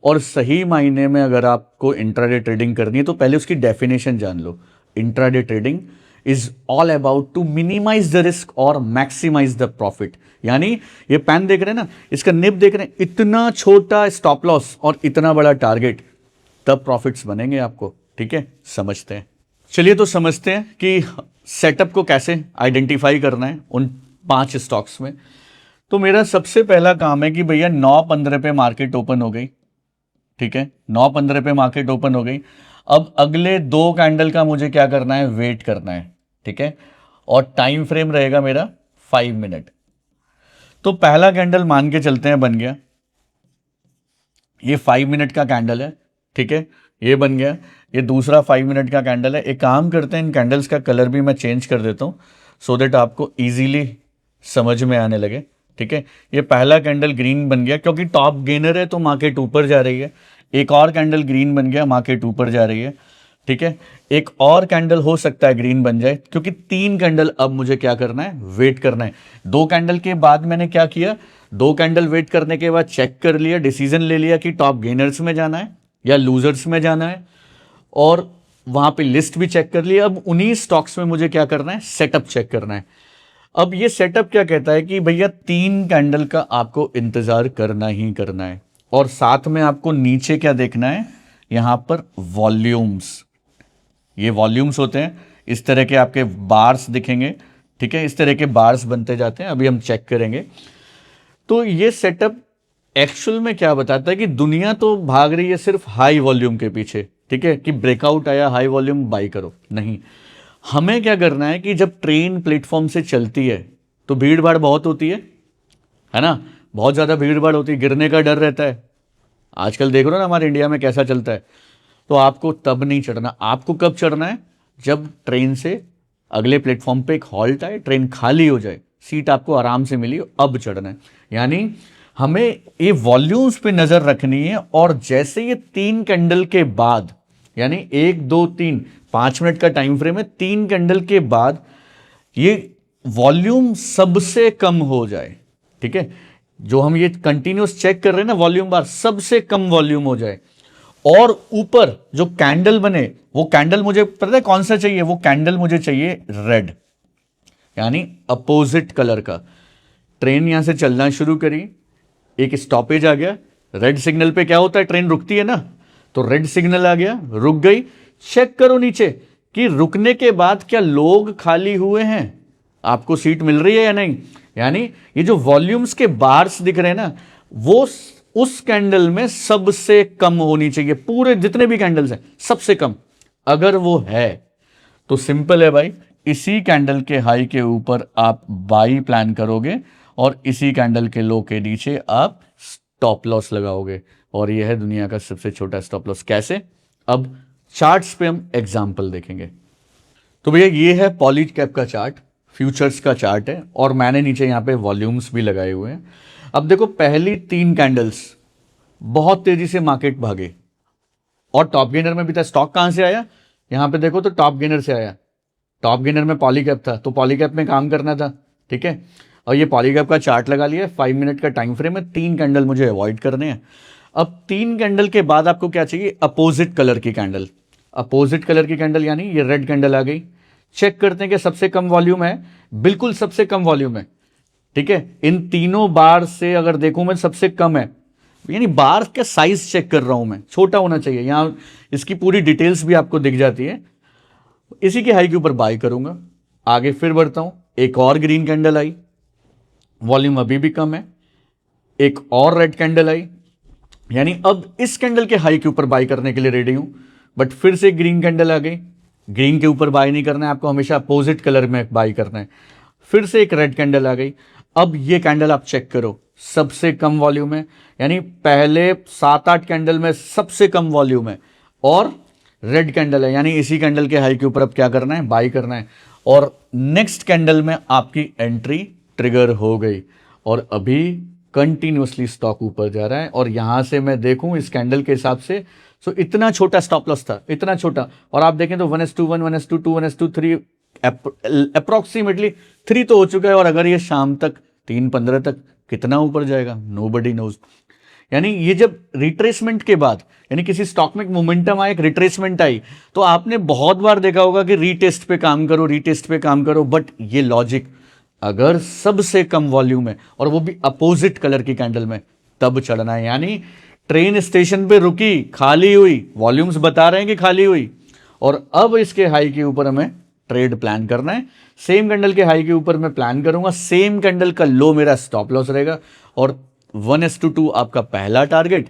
और सही मायने में अगर आपको इंट्राडे ट्रेडिंग करनी है तो पहले उसकी डेफिनेशन जान लो। Intraday trading is all about to minimize the risk और मैक्सिमाइज द प्रॉफिट। यानी ये पैन देख रहे हैं ना, इसका निब देख रहे हैं, इतना छोटा स्टॉप लॉस और इतना बड़ा टारगेट, तब प्रॉफिट्स बनेंगे आपको। ठीक है, समझते हैं, चलिए तो समझते हैं कि सेटअप को कैसे आइडेंटिफाई करना है उन 5 स्टॉक्स में। तो मेरा सबसे पहला काम है कि भैया 9:15 पे मार्केट ओपन हो गई। ठीक है, 9:15 पे मार्केट ओपन हो गई। अब अगले 2 कैंडल का मुझे क्या करना है, वेट करना है। ठीक है, और टाइम फ्रेम रहेगा मेरा 5 मिनट। तो पहला कैंडल मान के चलते हैं बन गया, ये 5 मिनट का कैंडल है। ठीक है, ये बन गया, ये दूसरा 5 मिनट का कैंडल है। एक काम करते हैं, इन कैंडल्स का कलर भी मैं चेंज कर देता हूँ सो दैट आपको इजीली समझ में आने लगे। ठीक है, ये पहला कैंडल ग्रीन बन गया, क्योंकि टॉप गेनर है तो मार्केट ऊपर जा रही है। एक और कैंडल ग्रीन बन गया, मार्केट ऊपर जा रही है। ठीक है, एक और कैंडल हो सकता है ग्रीन बन जाए, क्योंकि 3 कैंडल अब मुझे क्या करना है, वेट करना है। 2 कैंडल के बाद मैंने क्या किया, 2 कैंडल वेट करने के बाद चेक कर लिया, डिसीजन ले लिया कि टॉप गेनर्स में जाना है या लूजर्स में जाना है, और वहां पे लिस्ट भी चेक कर लिया। अब उन्हीं स्टॉक्स में मुझे क्या करना है, सेटअप चेक करना है। अब ये सेटअप क्या कहता है कि भैया 3 कैंडल का आपको इंतजार करना ही करना है, और साथ में आपको नीचे क्या देखना है, यहां पर वॉल्यूम्स। ये वॉल्यूम्स होते हैं, इस तरह के आपके बार्स दिखेंगे। ठीक है, इस तरह के बार्स बनते जाते हैं, अभी हम चेक करेंगे। तो ये सेटअप एक्चुअल में क्या बताता है कि दुनिया तो भाग रही है सिर्फ हाई वॉल्यूम के पीछे। ठीक है, कि ब्रेकआउट आया, हाई वॉल्यूम बाई करो, नहीं। हमें क्या करना है कि जब ट्रेन प्लेटफॉर्म से चलती है तो भीड़ भाड़ बहुत होती है ना, बहुत ज़्यादा भीड़ भाड़ होती है, गिरने का डर रहता है। आजकल देख रहे हो ना हमारे इंडिया में कैसा चलता है, तो आपको तब नहीं चढ़ना। आपको कब चढ़ना है? जब ट्रेन से अगले प्लेटफॉर्म पे एक हॉल्ट आए, ट्रेन खाली हो जाए, सीट आपको आराम से मिली, अब चढ़ना है। यानी हमें ये वॉल्यूम्स पे नजर रखनी है, और जैसे ये 3 कैंडल के बाद, यानी 1 2 3 5 मिनट का टाइम फ्रेम है, 3 कैंडल के बाद ये वॉल्यूम सबसे कम हो जाए, ठीक है, जो हम ये कंटिन्यूस चेक कर रहे हैं ना वॉल्यूम बार, सबसे कम वॉल्यूम हो जाए, और ऊपर जो कैंडल बने, वो कैंडल मुझे पता है कौन सा चाहिए? वो कैंडल मुझे चाहिए रेड, यानी अपोजिट कलर का। ट्रेन यहां से चलना शुरू करी, एक स्टॉपेज आ गया, रेड सिग्नल पे क्या होता है? ट्रेन रुकती है ना, तो रेड सिग्नल आ गया, रुक गई। चेक करो नीचे कि रुकने के बाद क्या लोग खाली हुए हैं, आपको सीट मिल रही है या नहीं। यानी ये जो वॉल्यूम्स के बार्स दिख रहे हैं ना, वो उस कैंडल में सबसे कम होनी चाहिए, पूरे जितने भी कैंडल्स हैं सबसे कम। अगर वो है तो सिंपल है भाई, इसी कैंडल के हाई के ऊपर आप बाई प्लान करोगे, और इसी कैंडल के लो के नीचे आप स्टॉप लॉस लगाओगे, और यह है दुनिया का सबसे छोटा स्टॉप लॉस। कैसे? अब चार्ट्स पे हम एग्जांपल देखेंगे। तो भैया ये है पॉलीकैब का चार्ट, फ्यूचर्स का चार्ट है, और मैंने नीचे यहाँ पे वॉल्यूम्स भी लगाए हुए हैं। अब देखो, पहली 3 कैंडल्स बहुत तेजी से मार्केट भागे, और टॉप गेनर में भी था। स्टॉक कहां से आया? यहां पे देखो तो टॉप गेनर से आया। टॉप गेनर में पॉलीकैब था, तो पॉलीकैब में काम करना था, ठीक है। और ये पॉलीकैब का चार्ट लगा लिया, 5 मिनट का टाइम फ्रेम है, 3 कैंडल मुझे अवॉइड करने हैं। अब 3 कैंडल के बाद आपको क्या चाहिए? अपोजिट कलर की कैंडल। अपोजिट कलर की कैंडल यानी ये रेड कैंडल आ गई। चेक करते हैं कि सबसे कम वॉल्यूम है, बिल्कुल सबसे कम वॉल्यूम है, ठीक है। इन तीनों बार से अगर देखूं मैं, सबसे कम है, यानी बार का साइज चेक कर रहा हूं मैं, छोटा होना चाहिए। यहां इसकी पूरी डिटेल्स भी आपको दिख जाती है। इसी के हाई के ऊपर बाय करूंगा। आगे फिर बढ़ता हूं, एक और ग्रीन कैंडल आई, वॉल्यूम अभी भी कम है, एक और रेड कैंडल आई, यानी अब इस कैंडल के हाई के ऊपर बाय करने के लिए रेडी हूं। बट फिर से ग्रीन कैंडल आ गई, ग्रीन के ऊपर बाय नहीं करना है आपको, हमेशा अपोजिट कलर में बाय करना है। फिर से एक रेड कैंडल आ गई। अब ये कैंडल आप चेक करो, सबसे कम वॉल्यूम है, यानी पहले 7-8 कैंडल में सबसे कम वॉल्यूम है, और रेड कैंडल है, यानी इसी कैंडल के हाई के ऊपर अब क्या करना है? बाय करना है। और नेक्स्ट कैंडल में आपकी एंट्री ट्रिगर हो गई, और अभी कंटिन्यूअसली स्टॉक ऊपर जा रहा है। और यहां से मैं देखूं इस कैंडल के हिसाब से, तो इतना छोटा स्टॉप लॉस था, इतना छोटा, और आप देखें तो 1:1, 1:2, 1:3, अप्रोक्सीमेटली 3 तो हो चुका है। और अगर ये शाम तक 3:15 तक कितना ऊपर जाएगा, नोबडी नोज। यानी ये जब रिट्रेसमेंट के बाद, यानी किसी स्टॉक में मोमेंटम आया, एक रिट्रेसमेंट आई, तो आपने बहुत बार देखा होगा कि रीटेस्ट पे काम करो, रीटेस्ट पे काम करो। बट ये लॉजिक, अगर सबसे कम वॉल्यूम है और वो भी अपोजिट कलर की कैंडल में, तब चढ़ना है। यानी ट्रेन स्टेशन पे रुकी, खाली हुई, वॉल्यूम्स बता रहे हैं कि खाली हुई, और अब इसके हाई के ऊपर हमें ट्रेड प्लान करना है। सेम कैंडल के हाई के ऊपर मैं प्लान करूंगा, सेम कैंडल का लो मेरा स्टॉप लॉस रहेगा, और 1:2 आपका पहला टारगेट,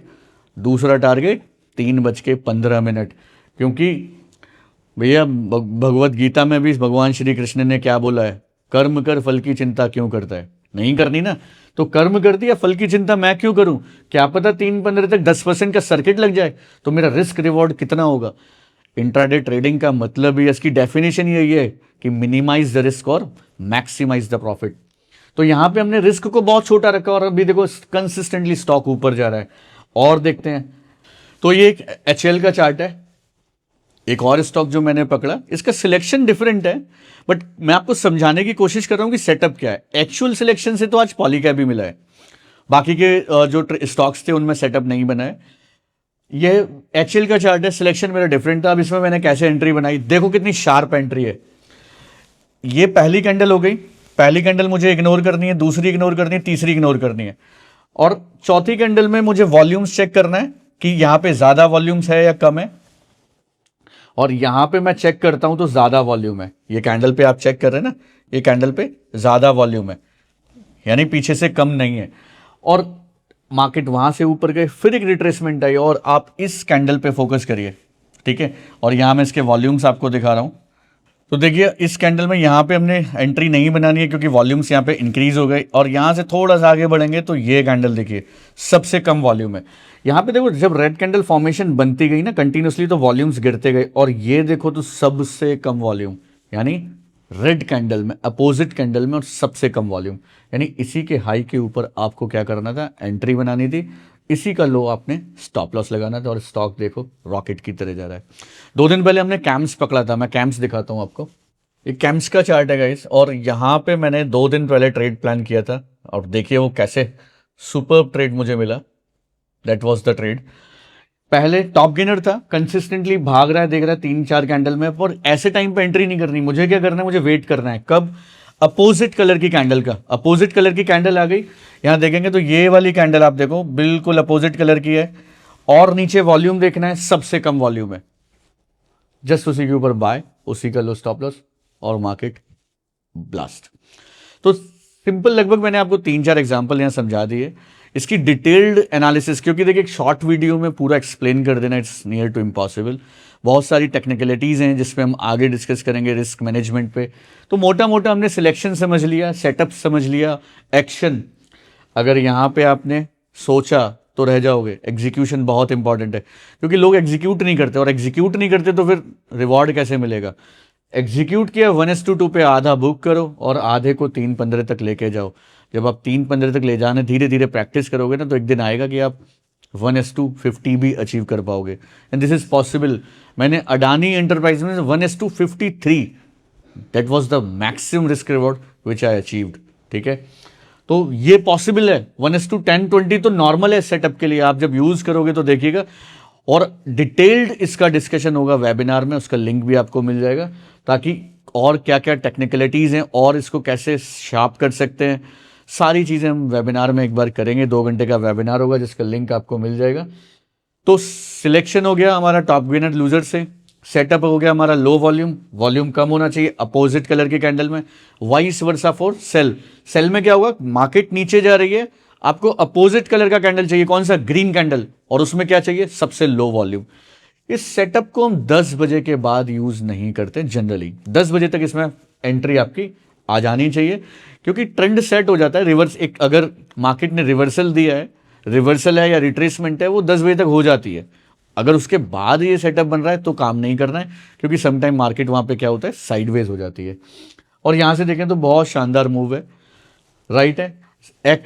दूसरा टारगेट 3:15, क्योंकि भैया भगवत गीता में भी भगवान श्री कृष्ण ने क्या बोला है? कर्म कर, फल की चिंता क्यों करता है? नहीं करनी ना, तो कर्म कर दिया, फल की चिंता मैं क्यों करूं? क्या पता 3:15 तक 10% का सर्किट लग जाए, तो मेरा रिस्क रिवॉर्ड कितना होगा? इंट्राडे ट्रेडिंग का मतलब ही, इसकी डेफिनेशन यही है कि मिनिमाइज द रिस्क और मैक्सिमाइज द प्रॉफिट। तो यहां पे हमने रिस्क को बहुत छोटा रखा, और अभी देखो कंसिस्टेंटली स्टॉक ऊपर जा रहा है। और देखते हैं, तो ये एक HL का चार्ट है, एक और स्टॉक जो मैंने पकड़ा, इसका सिलेक्शन डिफरेंट है, बट मैं आपको समझाने की कोशिश कर रहा हूं कि सेटअप क्या है। एक्चुअल सिलेक्शन से तो आज पॉलीकैब ही मिला है, बाकी के जो स्टॉक्स थे उनमें सेटअप नहीं बना है। ये HL का चार्ट है, सिलेक्शन मेरा डिफरेंट था। अब इसमें मैंने कैसे एंट्री बनाई, देखो कितनी शार्प एंट्री है। ये पहली कैंडल हो गई, पहली कैंडल मुझे इग्नोर करनी है, दूसरी इग्नोर करनी है, तीसरी इग्नोर करनी है, और चौथी कैंडल में मुझे वॉल्यूम्स चेक करना है कि यहां पे ज्यादा वॉल्यूम्स है या कम है। और यहां पे मैं चेक करता हूं तो ज्यादा वॉल्यूम है। ये कैंडल पे आप चेक कर रहे हैं ना, ये कैंडल पे ज्यादा वॉल्यूम है, यानी पीछे से कम नहीं है। और मार्केट वहां से ऊपर गए, फिर एक रिट्रेसमेंट आई, और आप इस कैंडल पे फोकस करिए, ठीक है। और यहां मैं इसके वॉल्यूम्स आपको दिखा रहा हूं, तो देखिए इस कैंडल में यहाँ पे हमने एंट्री नहीं बनानी है क्योंकि वॉल्यूम्स यहाँ पे इंक्रीज हो गए, और यहाँ से थोड़ा सा आगे बढ़ेंगे तो ये कैंडल देखिए सबसे कम वॉल्यूम है। यहाँ पे देखो जब रेड कैंडल फॉर्मेशन बनती गई ना कंटिन्यूसली तो वॉल्यूम्स गिरते गए, और ये देखो तो सबसे कम वॉल्यूम, यानी रेड कैंडल में अपोजिट कैंडल में और सबसे कम वॉल्यूम, यानी इसी के हाई के ऊपर आपको क्या करना था, एंट्री बनानी थी, इसी का लो आपने स्टॉप लॉस लगाना था, और स्टॉक देखो रॉकेट की तरह जा रहा है। 2 दिन पहले हमने कैम्स पकड़ा था, मैं कैम्स दिखाता हूँ आपको, ये कैम्स का चार्ट है गाइस, और यहाँ पे मैंने 2 दिन पहले ट्रेड प्लान किया था, और देखिए वो कैसे सुपर ट्रेड मुझे मिला, दैट वाज द ट्रेड। पहले टॉप गेनर था, कंसिस्टेंटली भाग रहा है, देख रहा है 3-4 कैंडल में, पर ऐसे टाइम पे एंट्री नहीं करनी, मुझे क्या करना है, मुझे वेट करना है कब, अपोजिट कलर की कैंडल का, अपोजिट कलर की कैंडल आ गई, यहां देखेंगे तो ये वाली कैंडल आप देखो बिल्कुल अपोजिट कलर की है, और नीचे वॉल्यूम देखना है सबसे कम वॉल्यूम है, जस्ट उसी के ऊपर बाय, उसी का लो स्टॉप लॉस, और मार्केट ब्लास्ट। तो सिंपल, लगभग मैंने आपको 3-4 एग्जांपल यहां समझा दिए। इसकी डिटेल्ड एनालिसिस, क्योंकि देखिए एक शॉर्ट वीडियो में पूरा एक्सप्लेन कर देना इट्स नियर टू इम्पॉसिबल, बहुत सारी टेक्निकलिटीज़ हैं जिसपे हम आगे डिस्कस करेंगे रिस्क मैनेजमेंट पे। तो मोटा मोटा हमने सिलेक्शन समझ लिया, सेटअप समझ लिया, एक्शन, अगर यहाँ पे आपने सोचा तो रह जाओगे, एग्जीक्यूशन बहुत इंपॉर्टेंट है, क्योंकि लोग एग्जीक्यूट नहीं करते, और एग्जीक्यूट नहीं करते तो फिर रिवॉर्ड कैसे मिलेगा। एग्जीक्यूट किया 1:2 पे आधा बुक करो, और आधे को 3-15 तक लेके जाओ। जब आप 3-15 तक ले जाने धीरे धीरे प्रैक्टिस करोगे ना, तो एक दिन आएगा कि आप 1:50 भी अचीव कर पाओगे, एंड दिस इज पॉसिबल। मैंने अडानी एंटरप्राइज में 1:53, that was the maximum risk reward which I achieved, ठीक है। तो ये पॉसिबल है, 1:10-20 तो नॉर्मल है सेटअप के लिए, आप जब यूज करोगे तो देखिएगा, और डिटेल्ड इसका डिस्कशन होगा वेबिनार में, उसका लिंक भी आपको मिल जाएगा, ताकि और क्या क्या टेक्निकलिटीज़ हैं और इसको कैसे शार्प कर सकते हैं, सारी चीज़ें हम वेबिनार में एक बार करेंगे। 2 घंटे का वेबिनार होगा जिसका लिंक आपको मिल जाएगा। तो सिलेक्शन हो गया हमारा टॉप गेनर लूजर से, सेटअप हो गया हमारा लो वॉल्यूम, वॉल्यूम कम होना चाहिए अपोजिट कलर के कैंडल में, vice versa for sell. Sell में क्या होगा, मार्केट नीचे जा रही है, आपको अपोजिट कलर का कैंडल चाहिए, कौन सा, ग्रीन कैंडल, और उसमें क्या चाहिए, सबसे लो वॉल्यूम। इस सेटअप को हम 10 बजे के बाद यूज नहीं करते जनरली, 10 बजे तक इसमें एंट्री आपकी आ जानी चाहिए, क्योंकि ट्रेंड सेट हो जाता है। रिवर्स, एक अगर मार्केट ने रिवर्सल दिया है, रिवर्सल है या रिट्रेसमेंट है, वो 10 बजे तक हो जाती है। अगर उसके बाद ये सेटअप बन रहा है तो काम नहीं करना है, क्योंकि समटाइम मार्केट वहां पे क्या होता है, साइडवेज हो जाती है। और यहां से देखें तो बहुत शानदार मूव है, राइट है।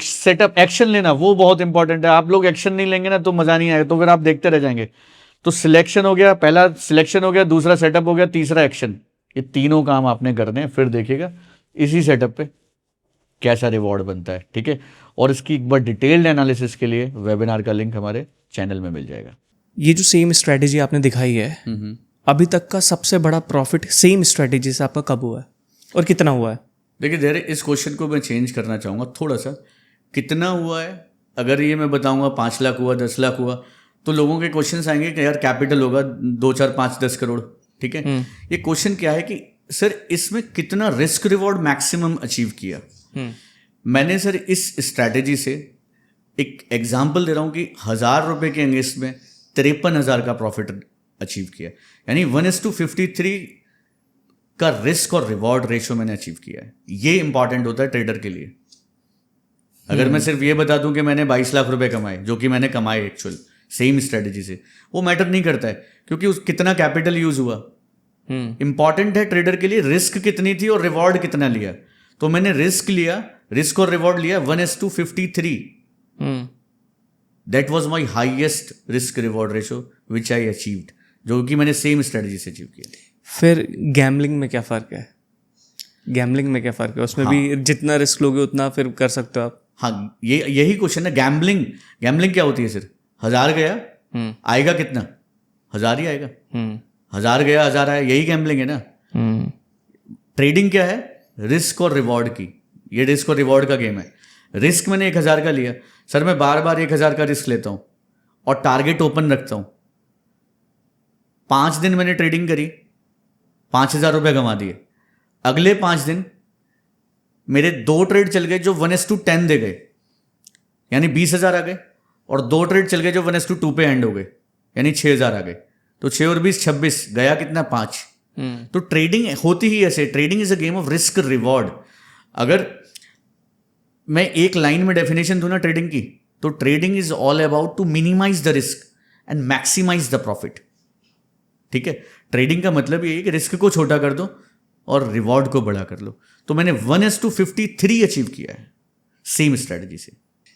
सेटअप, एक्शन लेना वो बहुत इंपॉर्टेंट है। आप लोग एक्शन नहीं लेंगे ना तो मजा नहीं आएगा, तो फिर आप देखते रह जाएंगे। तो सिलेक्शन हो गया, पहला सिलेक्शन हो गया, दूसरा सेटअप हो गया, तीसरा एक्शन, ये तीनों काम आपने करने हैं। फिर देखिएगा इसी सेटअप पे कैसा रिवॉर्ड बनता है, ठीक है। और इसकी एक बार डिटेल्ड एनालिसिस के लिए वेबिनार का लिंक हमारे चैनल में मिल जाएगा। ये जो सेम स्ट्रेटेजी आपने दिखाई है, अभी तक का सबसे बड़ा प्रॉफिट सेम स्ट्रेटेजी से आपका कब हुआ है और कितना हुआ है? देखिए धैर्य, इस क्वेश्चन को मैं चेंज करना चाहूँगा थोड़ा सा। कितना हुआ है, अगर ये मैं बताऊँगा 5 लाख हुआ, 10 लाख हुआ, तो लोगों के क्वेश्चन आएंगे कि यार कैपिटल होगा 2, 4, 5, 10 करोड़, ठीक है। ये क्वेश्चन क्या है कि सर इसमें कितना रिस्क रिवॉर्ड मैक्सिमम अचीव किया। मैंने सर इस स्ट्रैटेजी से एक एग्जाम्पल दे रहा हूँ कि 1000 रुपये के अगेंस्ट में 53,000 का प्रॉफिट अचीव किया, यानी 1:53 का रिस्क और रिवॉर्ड रेशो मैंने अचीव किया है। ये इंपॉर्टेंट होता है ट्रेडर के लिए। अगर मैं सिर्फ ये बता दूं कि मैंने 22 लाख रुपए कमाए, जो कि मैंने कमाए एक्चुअल सेम स्ट्रेटेजी से, वो मैटर नहीं करता है, क्योंकि उस कितना कैपिटल यूज हुआ। इंपॉर्टेंट है ट्रेडर के लिए रिस्क कितनी थी और रिवॉर्ड कितना लिया। तो मैंने रिस्क और रिवॉर्ड लिया 1:53। That was my highest risk reward ratio which I achieved, जो कि मैंने सेम स्ट्रेटेजी से अचीव किया। फिर गैम्बलिंग में क्या फ़र्क है? गैम्बलिंग में क्या फ़र्क है? उसमें भी जितना रिस्क लोगे उतना फिर कर सकते हो आप। हाँ, यही क्वेश्चन है। गैम्बलिंग क्या होती है सर? 1000 गया, आएगा कितना? 1000 ही आएगा। 1000 गया, 1000 आया, यही गैम्बलिंग है ना। ट्रेडिंग क्या है? रिस्क और रिवॉर्ड की, ये रिस्क और रिवॉर्ड का गेम है। रिस्क मैंने 1000 का लिया, सर मैं बार बार 1000 का रिस्क लेता हूं और टारगेट ओपन रखता हूं। 5 दिन मैंने ट्रेडिंग करी, 5000 रुपये कमा दिए। अगले 5 दिन मेरे 2 ट्रेड चल गए जो 1:10 दे गए, यानी 20,000 आ गए, और 2 ट्रेड चल गए जो 1:2 पे एंड हो गए, यानी 6,000 आ गए। तो 6 और 20 26, गया कितना? 5। तो ट्रेडिंग होती ही ऐसे, trading is a game of risk reward. अगर मैं एक लाइन में डेफिनेशन दूं ना ट्रेडिंग की, तो trading is all about to minimize the risk and maximize the profit. ठीक है, ट्रेडिंग का मतलब ये है कि रिस्क को छोटा कर दो और रिवॉर्ड को बड़ा कर लो। तो मैंने 1:53 अचीव किया है सेम स्ट्रेटजी से।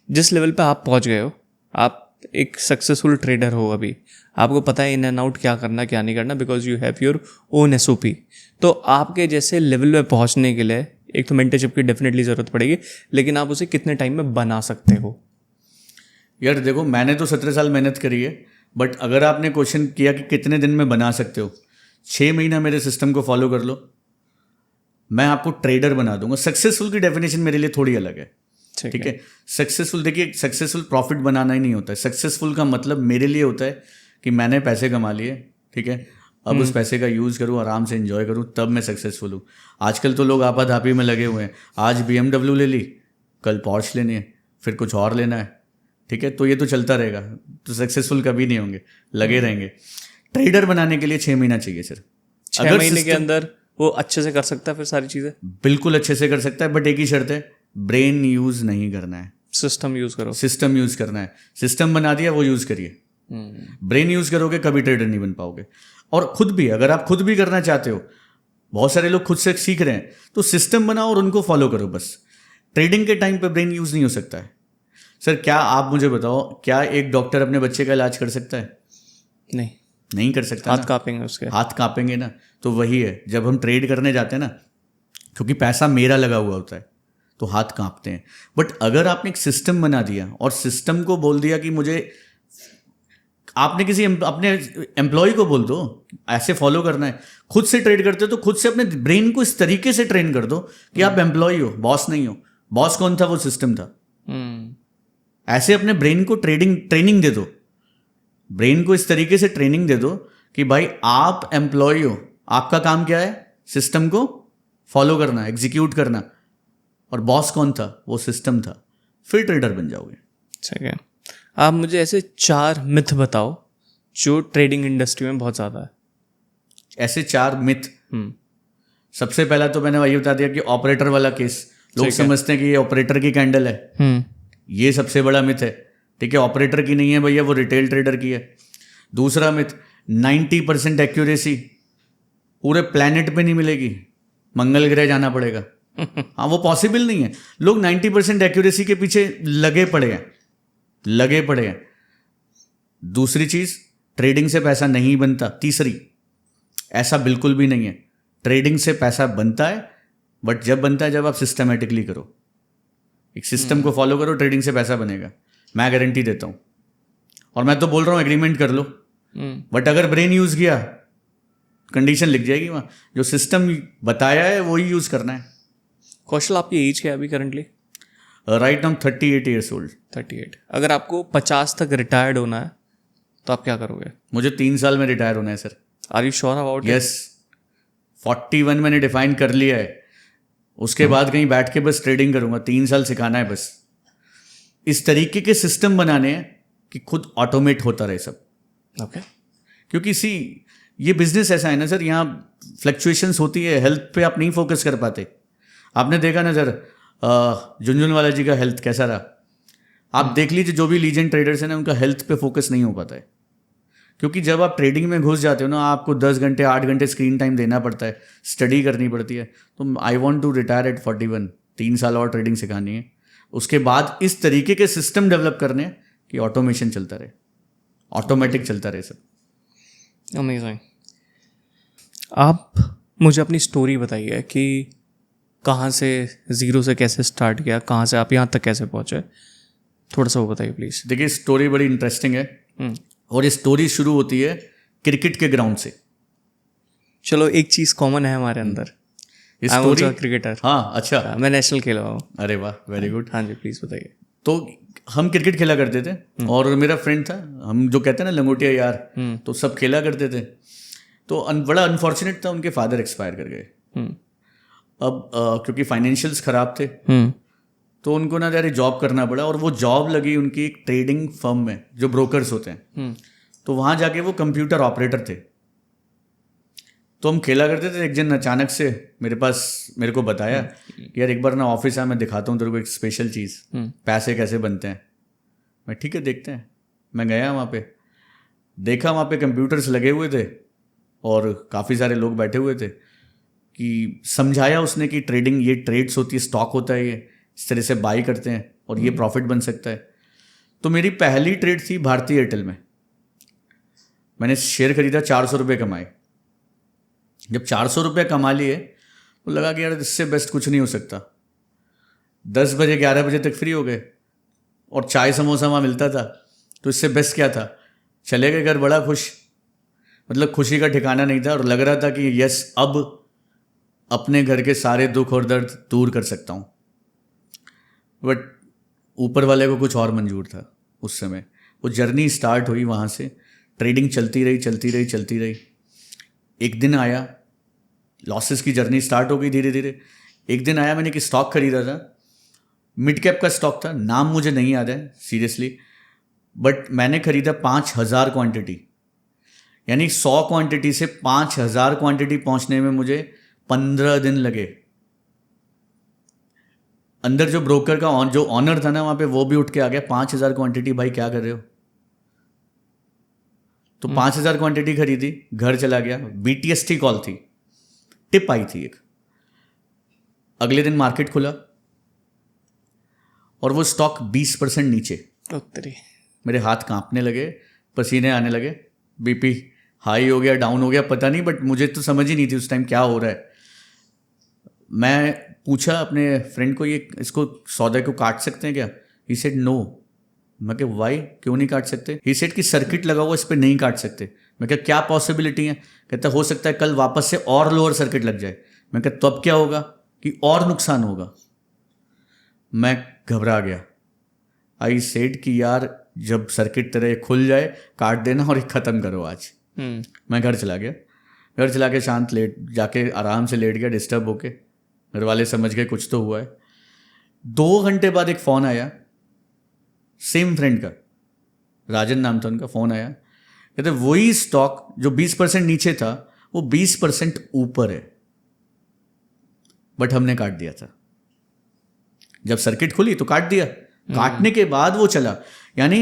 जिस लेवल पे आप पहुंच गए हो, आप एक सक्सेसफुल ट्रेडर हो, अभी आपको पता है इन एंड आउट क्या करना क्या नहीं करना, because you have your own SOP। तो आपके जैसे लेवल पे पहुंचने के लिए एक तो मेंटरशिप की डेफिनेटली ज़रूरत पड़ेगी, लेकिन आप उसे कितने टाइम में बना सकते हो? यार देखो, मैंने तो 17 साल मेहनत करी है, बट अगर आपने क्वेश्चन किया कि कितने दिन में बना सकते हो, 6 महीना मेरे सिस्टम को फॉलो कर लो, मैं आपको ट्रेडर बना दूंगा। सक्सेसफुल की डेफिनेशन मेरे लिए थोड़ी अलग है। ठीक है, सक्सेसफुल, देखिए सक्सेसफुल प्रॉफिट बनाना ही नहीं होता है। सक्सेसफुल का मतलब मेरे लिए होता है कि मैंने पैसे कमा लिए, ठीक है, अब उस पैसे का यूज़ करूँ, आराम से एंजॉय करूँ, तब मैं सक्सेसफुल हूँ। आजकल तो लोग आपाधापी में लगे हुए हैं, आज BMW ले ली, कल पॉर्श लेनी है, फिर कुछ और लेना है। ठीक है, तो ये तो चलता रहेगा, तो सक्सेसफुल कभी नहीं होंगे, लगे रहेंगे। ट्रेडर बनाने के लिए 6 महीना चाहिए सर। 6 महीने के अंदर वो अच्छे से कर सकता है फिर सारी चीज़ें? बिल्कुल अच्छे से कर सकता है, बट एक ही शर्त है, ब्रेन यूज़ नहीं करना है, सिस्टम यूज़ करो। सिस्टम यूज़ करना है। सिस्टम बना दिया, वो यूज़ करिए। ब्रेन यूज़ करोगे कभी ट्रेडर नहीं बन पाओगे। और खुद भी, अगर आप खुद भी करना चाहते हो, बहुत सारे लोग खुद से सीख रहे हैं, तो सिस्टम बनाओ और उनको फॉलो करो बस। ट्रेडिंग के टाइम पे ब्रेन यूज़ नहीं हो सकता है। सर क्या आप मुझे बताओ, क्या एक डॉक्टर अपने बच्चे का इलाज कर सकता है? नहीं कर सकता। हाथ कांपेंगे उसके, हाथ कांपेंगे ना। तो वही है, जब हम ट्रेड करने जाते हैं ना, क्योंकि पैसा मेरा लगा हुआ होता है, तो हाथ कांपते हैं। बट अगर आपने एक सिस्टम बना दिया और सिस्टम को बोल दिया कि मुझे, आपने किसी अपने एम्प्लॉय को बोल दो ऐसे फॉलो करना है, खुद से ट्रेड करते हो तो खुद से अपने ब्रेन को इस तरीके से ट्रेन कर दो कि आप एम्प्लॉय हो, बॉस नहीं हो। बॉस कौन था? वो सिस्टम था। ऐसे अपने ब्रेन को ट्रेनिंग दे दो, ब्रेन को इस तरीके से ट्रेनिंग दे दो कि भाई आप एम्प्लॉय हो, आपका काम क्या है? सिस्टम को फॉलो करना, एग्जीक्यूट करना। और बॉस कौन था? वो सिस्टम था। फिर ट्रेडर बन जाओगे। ठीक है, आप मुझे ऐसे 4 मिथ बताओ जो ट्रेडिंग इंडस्ट्री में बहुत ज़्यादा है। ऐसे 4 मिथ। सबसे पहला तो मैंने वही बता दिया कि ऑपरेटर वाला केस। लोग समझते हैं कि ये ऑपरेटर की कैंडल है, ये सबसे बड़ा मिथ है। ठीक है, ऑपरेटर की नहीं है भैया, वो रिटेल ट्रेडर की है। दूसरा मिथ, 90% एक्यूरेसी पूरे प्लैनेट पे नहीं मिलेगी, मंगल ग्रह जाना पड़ेगा। हाँ, वो पॉसिबल नहीं है। लोग 90% एक्यूरेसी के पीछे लगे पड़े हैं। दूसरी चीज, ट्रेडिंग से पैसा नहीं बनता। तीसरी, ऐसा बिल्कुल भी नहीं है। ट्रेडिंग से पैसा बनता है, बट जब बनता है जब आप सिस्टमेटिकली करो, एक सिस्टम को फॉलो करो, ट्रेडिंग से पैसा बनेगा, मैं गारंटी देता हूं। और मैं तो बोल रहा हूं एग्रीमेंट कर लो, बट अगर ब्रेन यूज किया, कंडीशन लिख जाएगी वहां, जो सिस्टम बताया है वही यूज करना है। कौशल, आपकी एज क्या है अभी currently? Right now 38 years old. 38। अगर आपको 50 तक रिटायर्ड होना है तो आप क्या करोगे? मुझे 3 साल में रिटायर होना है sir. Are you sure about? Yes, 41 मैंने डिफाइन कर लिया है। उसके बाद कहीं बैठ के बस ट्रेडिंग करूंगा। 3 साल सिखाना है बस। इस तरीके के सिस्टम बनाने हैं कि खुद ऑटोमेट होता रहे सब। ओके। क्योंकि ये बिजनेस ऐसा है ना सर, यहाँ फ्लक्चुएशंस होती है, हेल्थ पे आप नहीं फोकस कर पाते। आपने देखा ना सर, झुनझुनवाला जी का हेल्थ कैसा रहा? आप देख लीजिए, जो भी लीजेंड ट्रेडर्स हैं ना, उनका हेल्थ पे फोकस नहीं हो पाता है। क्योंकि जब आप ट्रेडिंग में घुस जाते हो ना, आपको 10 घंटे 8 घंटे स्क्रीन टाइम देना पड़ता है, स्टडी करनी पड़ती है। तो I want to retire at 41। 3 साल और ट्रेडिंग सिखानी है, उसके बाद इस तरीके के सिस्टम डेवलप करने हैं कि ऑटोमेशन चलता रहे, ऑटोमेटिक चलता रहे सब। अमेजिंग। आप मुझे अपनी स्टोरी बताइए कि कहाँ से, ज़ीरो से कैसे स्टार्ट किया, कहाँ से आप यहाँ तक कैसे पहुँचे, थोड़ा सा वो बताइए प्लीज़। देखिए, स्टोरी बड़ी इंटरेस्टिंग है और ये स्टोरी शुरू होती है क्रिकेट के ग्राउंड से। चलो, एक चीज़ कॉमन है हमारे अंदर, स्टोरी क्रिकेटर। हाँ, अच्छा, मैं नेशनल खेला हूँ। अरे वाह, वेरी गुड। हाँ जी, प्लीज़ बताइए। तो हम क्रिकेट खेला करते थे और मेरा फ्रेंड था, हम जो कहते हैं ना लंगोटिया यार, तो सब खेला करते थे। तो बड़ा अनफॉर्चुनेट था, उनके फादर एक्सपायर कर गए। अब क्योंकि फाइनेंशियल्स खराब थे, तो उनको ना यार जॉब करना पड़ा, और वो जॉब लगी उनकी एक ट्रेडिंग फर्म में, जो ब्रोकर्स होते हैं। तो वहाँ जाके वो कंप्यूटर ऑपरेटर थे। तो हम खेला करते थे। एक दिन अचानक से मेरे को बताया कि यार एक बार ना ऑफिस आ, मैं दिखाता हूँ तेरे को एक स्पेशल चीज़, पैसे कैसे बनते हैं। मैं ठीक है देखते हैं। मैं गया वहाँ पे, देखा वहाँ पे कंप्यूटर्स लगे हुए थे और काफ़ी सारे लोग बैठे हुए थे। कि समझाया उसने कि ट्रेडिंग ये ट्रेड्स होती है, स्टॉक होता है, ये इस तरह से बाई करते हैं और ये प्रॉफिट बन सकता है। तो मेरी पहली ट्रेड थी भारतीय एयरटेल में। मैंने शेयर खरीदा, 400 रुपये कमाए। जब 400 रुपये कमा लिए तो लगा कि यार इससे बेस्ट कुछ नहीं हो सकता। 10 बजे 11 बजे तक फ्री हो गए और चाय समोसा वहाँ मिलता था, तो इससे बेस्ट क्या था। चले गए घर बड़ा खुश, मतलब खुशी का ठिकाना नहीं था और लग रहा था कि यस अब अपने घर के सारे दुख और दर्द दूर कर सकता हूँ। बट ऊपर वाले को कुछ और मंजूर था उस समय। वो जर्नी स्टार्ट हुई वहाँ से, ट्रेडिंग चलती रही। एक दिन आया, लॉसेस की जर्नी स्टार्ट हो गई धीरे धीरे। एक दिन आया, मैंने एक स्टॉक खरीदा था, मिड कैप का स्टॉक था, नाम मुझे नहीं याद है सीरियसली, बट मैंने खरीदा 5000 क्वांटिटी। यानी 100 क्वांटिटी से 5000 क्वांटिटी पहुंचने में मुझे 15 दिन लगे। अंदर जो ब्रोकर का जो ऑनर था ना वहाँ पे, वो भी उठ के आ गया, 5000 क्वांटिटी भाई क्या कर रहे हो। तो 5000 क्वांटिटी खरीदी, घर चला गया। BTST कॉल थी, टिप आई थी एक। अगले दिन मार्केट खुला और वो स्टॉक 20% नीचे। मेरे हाथ कांपने लगे, पसीने आने लगे, BP हाई हो गया, डाउन हो गया, पता नहीं, बट मुझे तो समझ ही नहीं थी उस टाइम क्या हो रहा है। मैं पूछा अपने फ्रेंड को, ये इसको सौदे को काट सकते हैं क्या? He said no. मैं क्या वाई, क्यों नहीं काट सकते? ही सेड कि सर्किट लगा हुआ, इस पर नहीं काट सकते। मैं क्या पॉसिबिलिटी है? कहता हो सकता है कल वापस से और लोअर सर्किट लग जाए। मैं क्या तो अब क्या होगा कि और नुकसान होगा। मैं घबरा गया। आई सेड कि यार जब सर्किट तेरे खुल जाए काट देना और ख़त्म करो आज। मैं घर चला गया। घर चला के शांत जाके आराम से लेट गया, डिस्टर्ब होके। घर वाले समझ गए कुछ तो हुआ है। 2 घंटे बाद एक फ़ोन आया, सेम फ्रेंड का, राजन नाम था उनका। फ़ोन आया, कहते वही स्टॉक जो 20% नीचे था वो 20% ऊपर है, बट हमने काट दिया था। जब सर्किट खुली तो काट दिया, काटने के बाद वो चला। यानी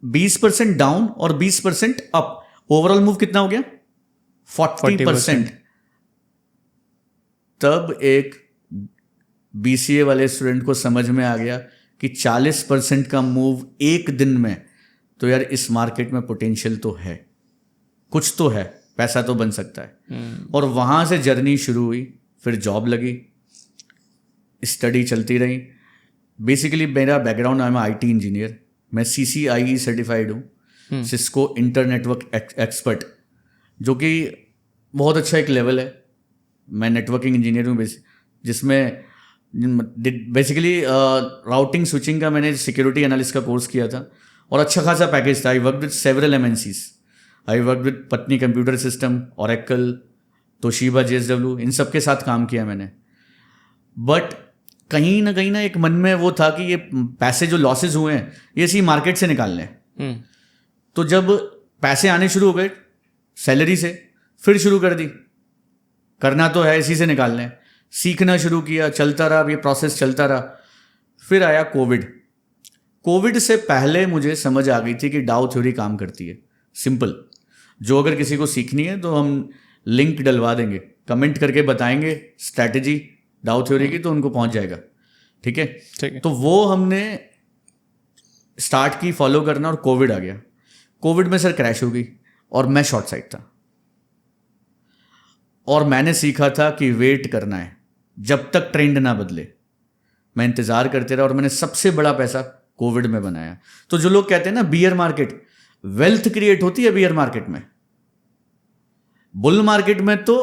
20% डाउन और 20% अप, ओवरऑल मूव कितना हो गया? 40%। तब एक BCA वाले स्टूडेंट को समझ में आ गया कि 40% का मूव एक दिन में, तो यार इस मार्केट में पोटेंशियल तो है, कुछ तो है, पैसा तो बन सकता है। और वहाँ से जर्नी शुरू हुई। फिर जॉब लगी, स्टडी चलती रही। बेसिकली मेरा background, I am IT engineer. मैं CCIE सर्टिफाइड हूँ, सिस्को इंटर नेटवर्क एक्सपर्ट, जो कि बहुत अच्छा एक लेवल है। मैं नेटवर्किंग इंजीनियर हूँ जिसमें बेसिकली राउटिंग स्विचिंग का मैंने सिक्योरिटी एनालिस्ट का कोर्स किया था और अच्छा खासा पैकेज था। I work with several MNCs। I work with Patni computer system, Oracle, Toshiba, JSW, इन सब के साथ काम किया मैंने। बट कहीं ना एक मन में वो था कि ये पैसे जो लॉसेज हुए हैं ये इसी मार्केट से निकालने हैं। तो जब पैसे आने शुरू हो गए सैलरी से, फिर शुरू कर दी, करना तो है, इसी से निकालने हैं। सीखना शुरू किया, चलता रहा, ये प्रोसेस चलता रहा। फिर आया कोविड से पहले मुझे समझ आ गई थी कि डाउ थ्योरी काम करती है। सिंपल, जो अगर किसी को सीखनी है तो हम लिंक डलवा देंगे, कमेंट करके बताएंगे स्ट्रैटेजी डाउ थ्योरी की, तो उनको पहुंच जाएगा। ठीक है। तो वो हमने स्टार्ट की फॉलो करना, और कोविड आ गया। कोविड में सर क्रैश हो गई और मैं शॉर्ट साइड था, और मैंने सीखा था कि वेट करना है जब तक ट्रेंड ना बदले। मैं इंतजार करते रहा और मैंने सबसे बड़ा पैसा कोविड में बनाया। तो जो लोग कहते हैं ना बियर मार्केट, वेल्थ क्रिएट होती है बियर मार्केट में। बुल मार्केट में तो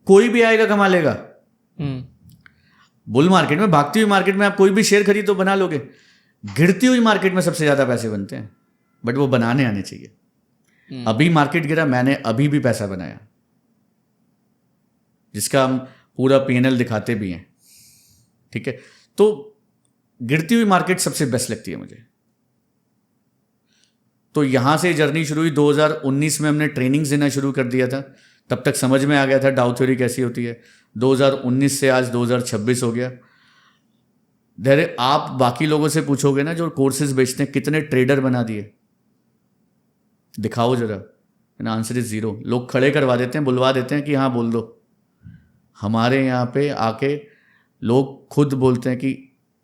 कोई भी आएगा कमा लेगा। बुल मार्केट में, भागती हुई मार्केट में आप कोई भी शेयर खरीद तो बना लोगे। गिरती हुई मार्केट में सबसे ज्यादा पैसे बनते हैं, बट वो बनाने आने चाहिए। अभी मार्केट गिरा, मैंने अभी भी पैसा बनाया, जिसका हम पूरा P&L दिखाते भी हैं। ठीक है। तो गिरती हुई मार्केट सबसे बेस्ट लगती है मुझे। तो यहां से जर्नी शुरू हुई। 2019 में हमने ट्रेनिंग्स देना शुरू कर दिया था। तब तक समझ में आ गया था डाउ थ्योरी कैसी होती है। 2019 से आज 2026 हो गया। आप बाकी लोगों से पूछोगे ना जो कोर्सेज बेचते हैं, कितने ट्रेडर बना दिए, दिखाओ जरा। Answer is 0। लोग खड़े करवा देते हैं, बुलवा देते हैं कि हाँ बोल दो। हमारे यहाँ पे आके लोग खुद बोलते हैं कि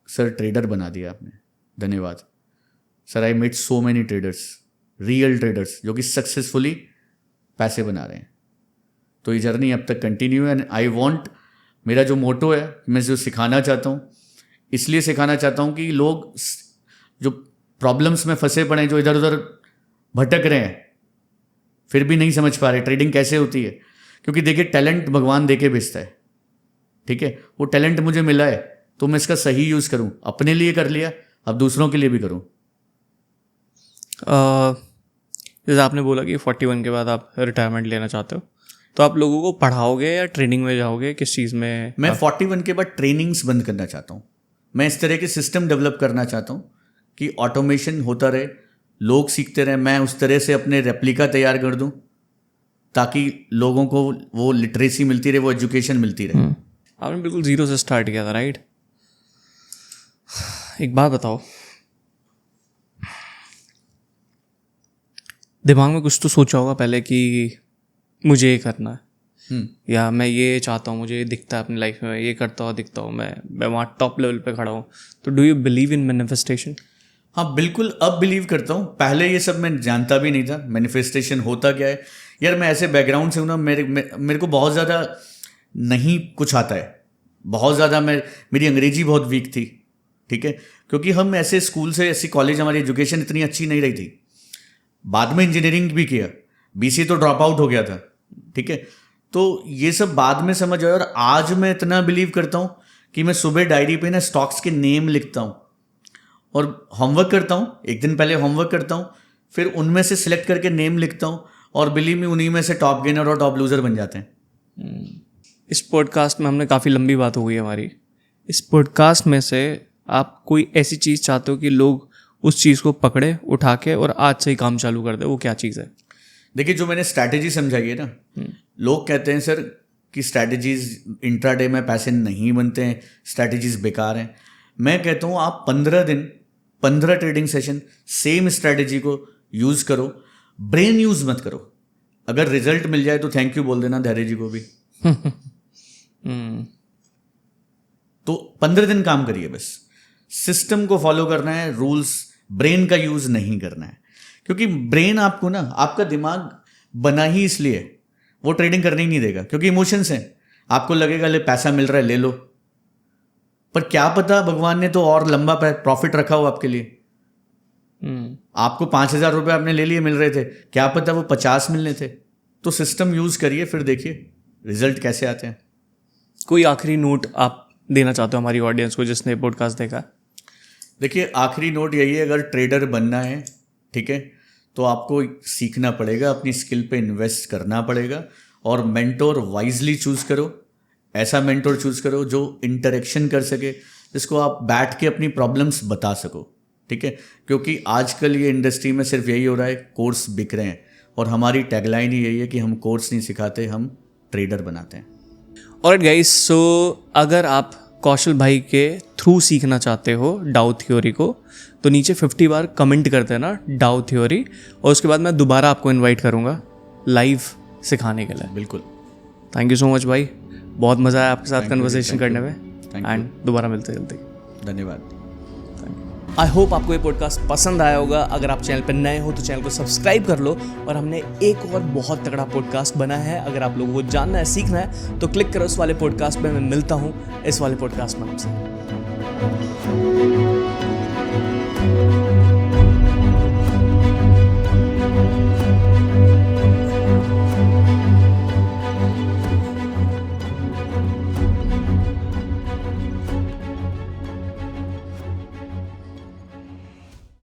सर ट्रेडर बना दिया आपने, धन्यवाद सर। I met so many traders, real traders जो कि सक्सेसफुली पैसे बना रहे हैं। तो ये जर्नी अब तक कंटिन्यू है। एंड आई वॉन्ट, मेरा जो मोटो है, मैं जो सिखाना चाहता हूँ, इसलिए सिखाना चाहता हूँ कि लोग जो प्रॉब्लम्स में फंसे पड़े हैं, जो इधर उधर भटक रहे हैं, फिर भी नहीं समझ पा रहे ट्रेडिंग कैसे होती है। क्योंकि देखिए, टैलेंट भगवान दे के भेजता है, ठीक है। वो टैलेंट मुझे मिला है तो मैं इसका सही यूज़ करूँ। अपने लिए कर लिया, अब दूसरों के लिए भी करूँ। जैसे आपने बोला कि 41 के बाद आप रिटायरमेंट लेना चाहते हो, तो आप लोगों को पढ़ाओगे या ट्रेनिंग में जाओगे, किस चीज़ में? मैं 41 के बाद ट्रेनिंग्स बंद करना चाहता हूँ। मैं इस तरह के सिस्टम डेवलप करना चाहता हूँ कि ऑटोमेशन होता रहे, लोग सीखते रहे। मैं उस तरह से अपने रेप्लिका तैयार कर दूँ ताकि लोगों को वो लिटरेसी मिलती रहे, वो एजुकेशन मिलती रहे। आपने बिल्कुल 0 से स्टार्ट किया था, राइट? एक बात बताओ, दिमाग में कुछ तो सोचा होगा पहले कि मुझे ये करना है, या मैं ये चाहता हूँ, मुझे ये दिखता है अपनी लाइफ में, ये करता हुआ दिखता हूँ, मैं वहाँ टॉप लेवल पे खड़ा हूँ। तो do you believe in manifestation? हाँ बिल्कुल, अब बिलीव करता हूँ। पहले ये सब मैं जानता भी नहीं था, मैनिफेस्टेशन होता क्या है। यार मैं ऐसे बैकग्राउंड से हूँ ना, मेरे को बहुत ज़्यादा नहीं कुछ आता है, बहुत ज़्यादा। मेरी अंग्रेजी बहुत वीक थी, ठीक है, क्योंकि हम ऐसे स्कूल से, ऐसी कॉलेज, हमारी एजुकेशन इतनी अच्छी नहीं रही थी। बाद में इंजीनियरिंग भी किया, बीसीए तो ड्रॉप आउट हो गया था, ठीक है। तो ये सब बाद में समझ आया। और आज मैं इतना बिलीव करता हूँ कि मैं सुबह डायरी पे ना स्टॉक्स के नेम लिखता हूँ और होमवर्क करता हूँ। एक दिन पहले होमवर्क करता हूँ, फिर उनमें से सिलेक्ट करके नेम लिखता हूँ, और बिलीव मी, उन्हीं में से टॉप गेनर और टॉप लूजर बन जाते हैं। इस पॉडकास्ट में हमने काफ़ी लंबी बात हो गई हमारी। इस पॉडकास्ट में से आप कोई ऐसी चीज़ चाहते हो कि लोग उस चीज़ को पकड़े, उठा के और आज से ही काम चालू कर दे, वो क्या चीज़ है? देखिए, जो मैंने स्ट्रैटेजी समझाई है ना, लोग कहते हैं सर कि स्ट्रैटेजीज इंट्राडे में पैसे नहीं बनते हैं, स्ट्रैटेजीज बेकार हैं। मैं कहता हूँ आप 15 दिन 15 ट्रेडिंग सेशन सेम स्ट्रैटेजी को यूज़ करो, ब्रेन यूज़ मत करो। अगर रिजल्ट मिल जाए तो थैंक यू बोल देना धैर्य जी को भी। तो 15 दिन काम करिए, बस सिस्टम को फॉलो करना है, रूल्स, ब्रेन का यूज़ नहीं करना है। क्योंकि ब्रेन आपको ना, आपका दिमाग बना ही इसलिए, वो ट्रेडिंग करने ही नहीं देगा, क्योंकि इमोशंस हैं। आपको लगेगा ले पैसा मिल रहा है ले लो, पर क्या पता भगवान ने तो और लंबा प्रॉफिट रखा हो आपके लिए। आपको 5,000 रुपये आपने ले लिए, मिल रहे थे, क्या पता वो 50 मिलने थे। तो सिस्टम यूज़ करिए, फिर देखिए रिजल्ट कैसे आते हैं। कोई आखिरी नोट आप देना चाहते हो हमारी ऑडियंस को जिसने पॉडकास्ट देखा? देखिए, आखिरी नोट यही है, अगर ट्रेडर बनना है, ठीक है, तो आपको सीखना पड़ेगा, अपनी स्किल पे इन्वेस्ट करना पड़ेगा, और मेंटोर वाइजली चूज़ करो। ऐसा मेंटोर चूज़ करो जो इंटरेक्शन कर सके, जिसको आप बैठ के अपनी प्रॉब्लम्स बता सको, ठीक है। क्योंकि आजकल ये इंडस्ट्री में सिर्फ यही हो रहा है, कोर्स बिक रहे हैं, और हमारी टैगलाइन ही यही है कि हम कोर्स नहीं सिखाते, हम ट्रेडर बनाते हैं। ऑलराइट गाइस, सो अगर आप कौशल भाई के थ्रू सीखना चाहते हो डाउ थ्योरी को, तो नीचे 50 बार कमेंट कर देना डाउ थ्योरी, और उसके बाद मैं दोबारा आपको इनवाइट करूँगा लाइव सिखाने के लिए। बिल्कुल। थैंक यू सो मच भाई, बहुत मज़ा आया आपके साथ कन्वर्सेशन करने में, एंड दोबारा मिलते जल्दी। धन्यवाद। आई होप आपको ये पॉडकास्ट पसंद आया होगा। अगर आप चैनल पर नए हो तो चैनल को सब्सक्राइब कर लो, और हमने एक और बहुत तगड़ा पॉडकास्ट बना है। अगर आप लोगों को जानना है, सीखना है, तो क्लिक करो उस वाले पॉडकास्ट पे। मैं मिलता हूँ इस वाले पॉडकास्ट में आपसे।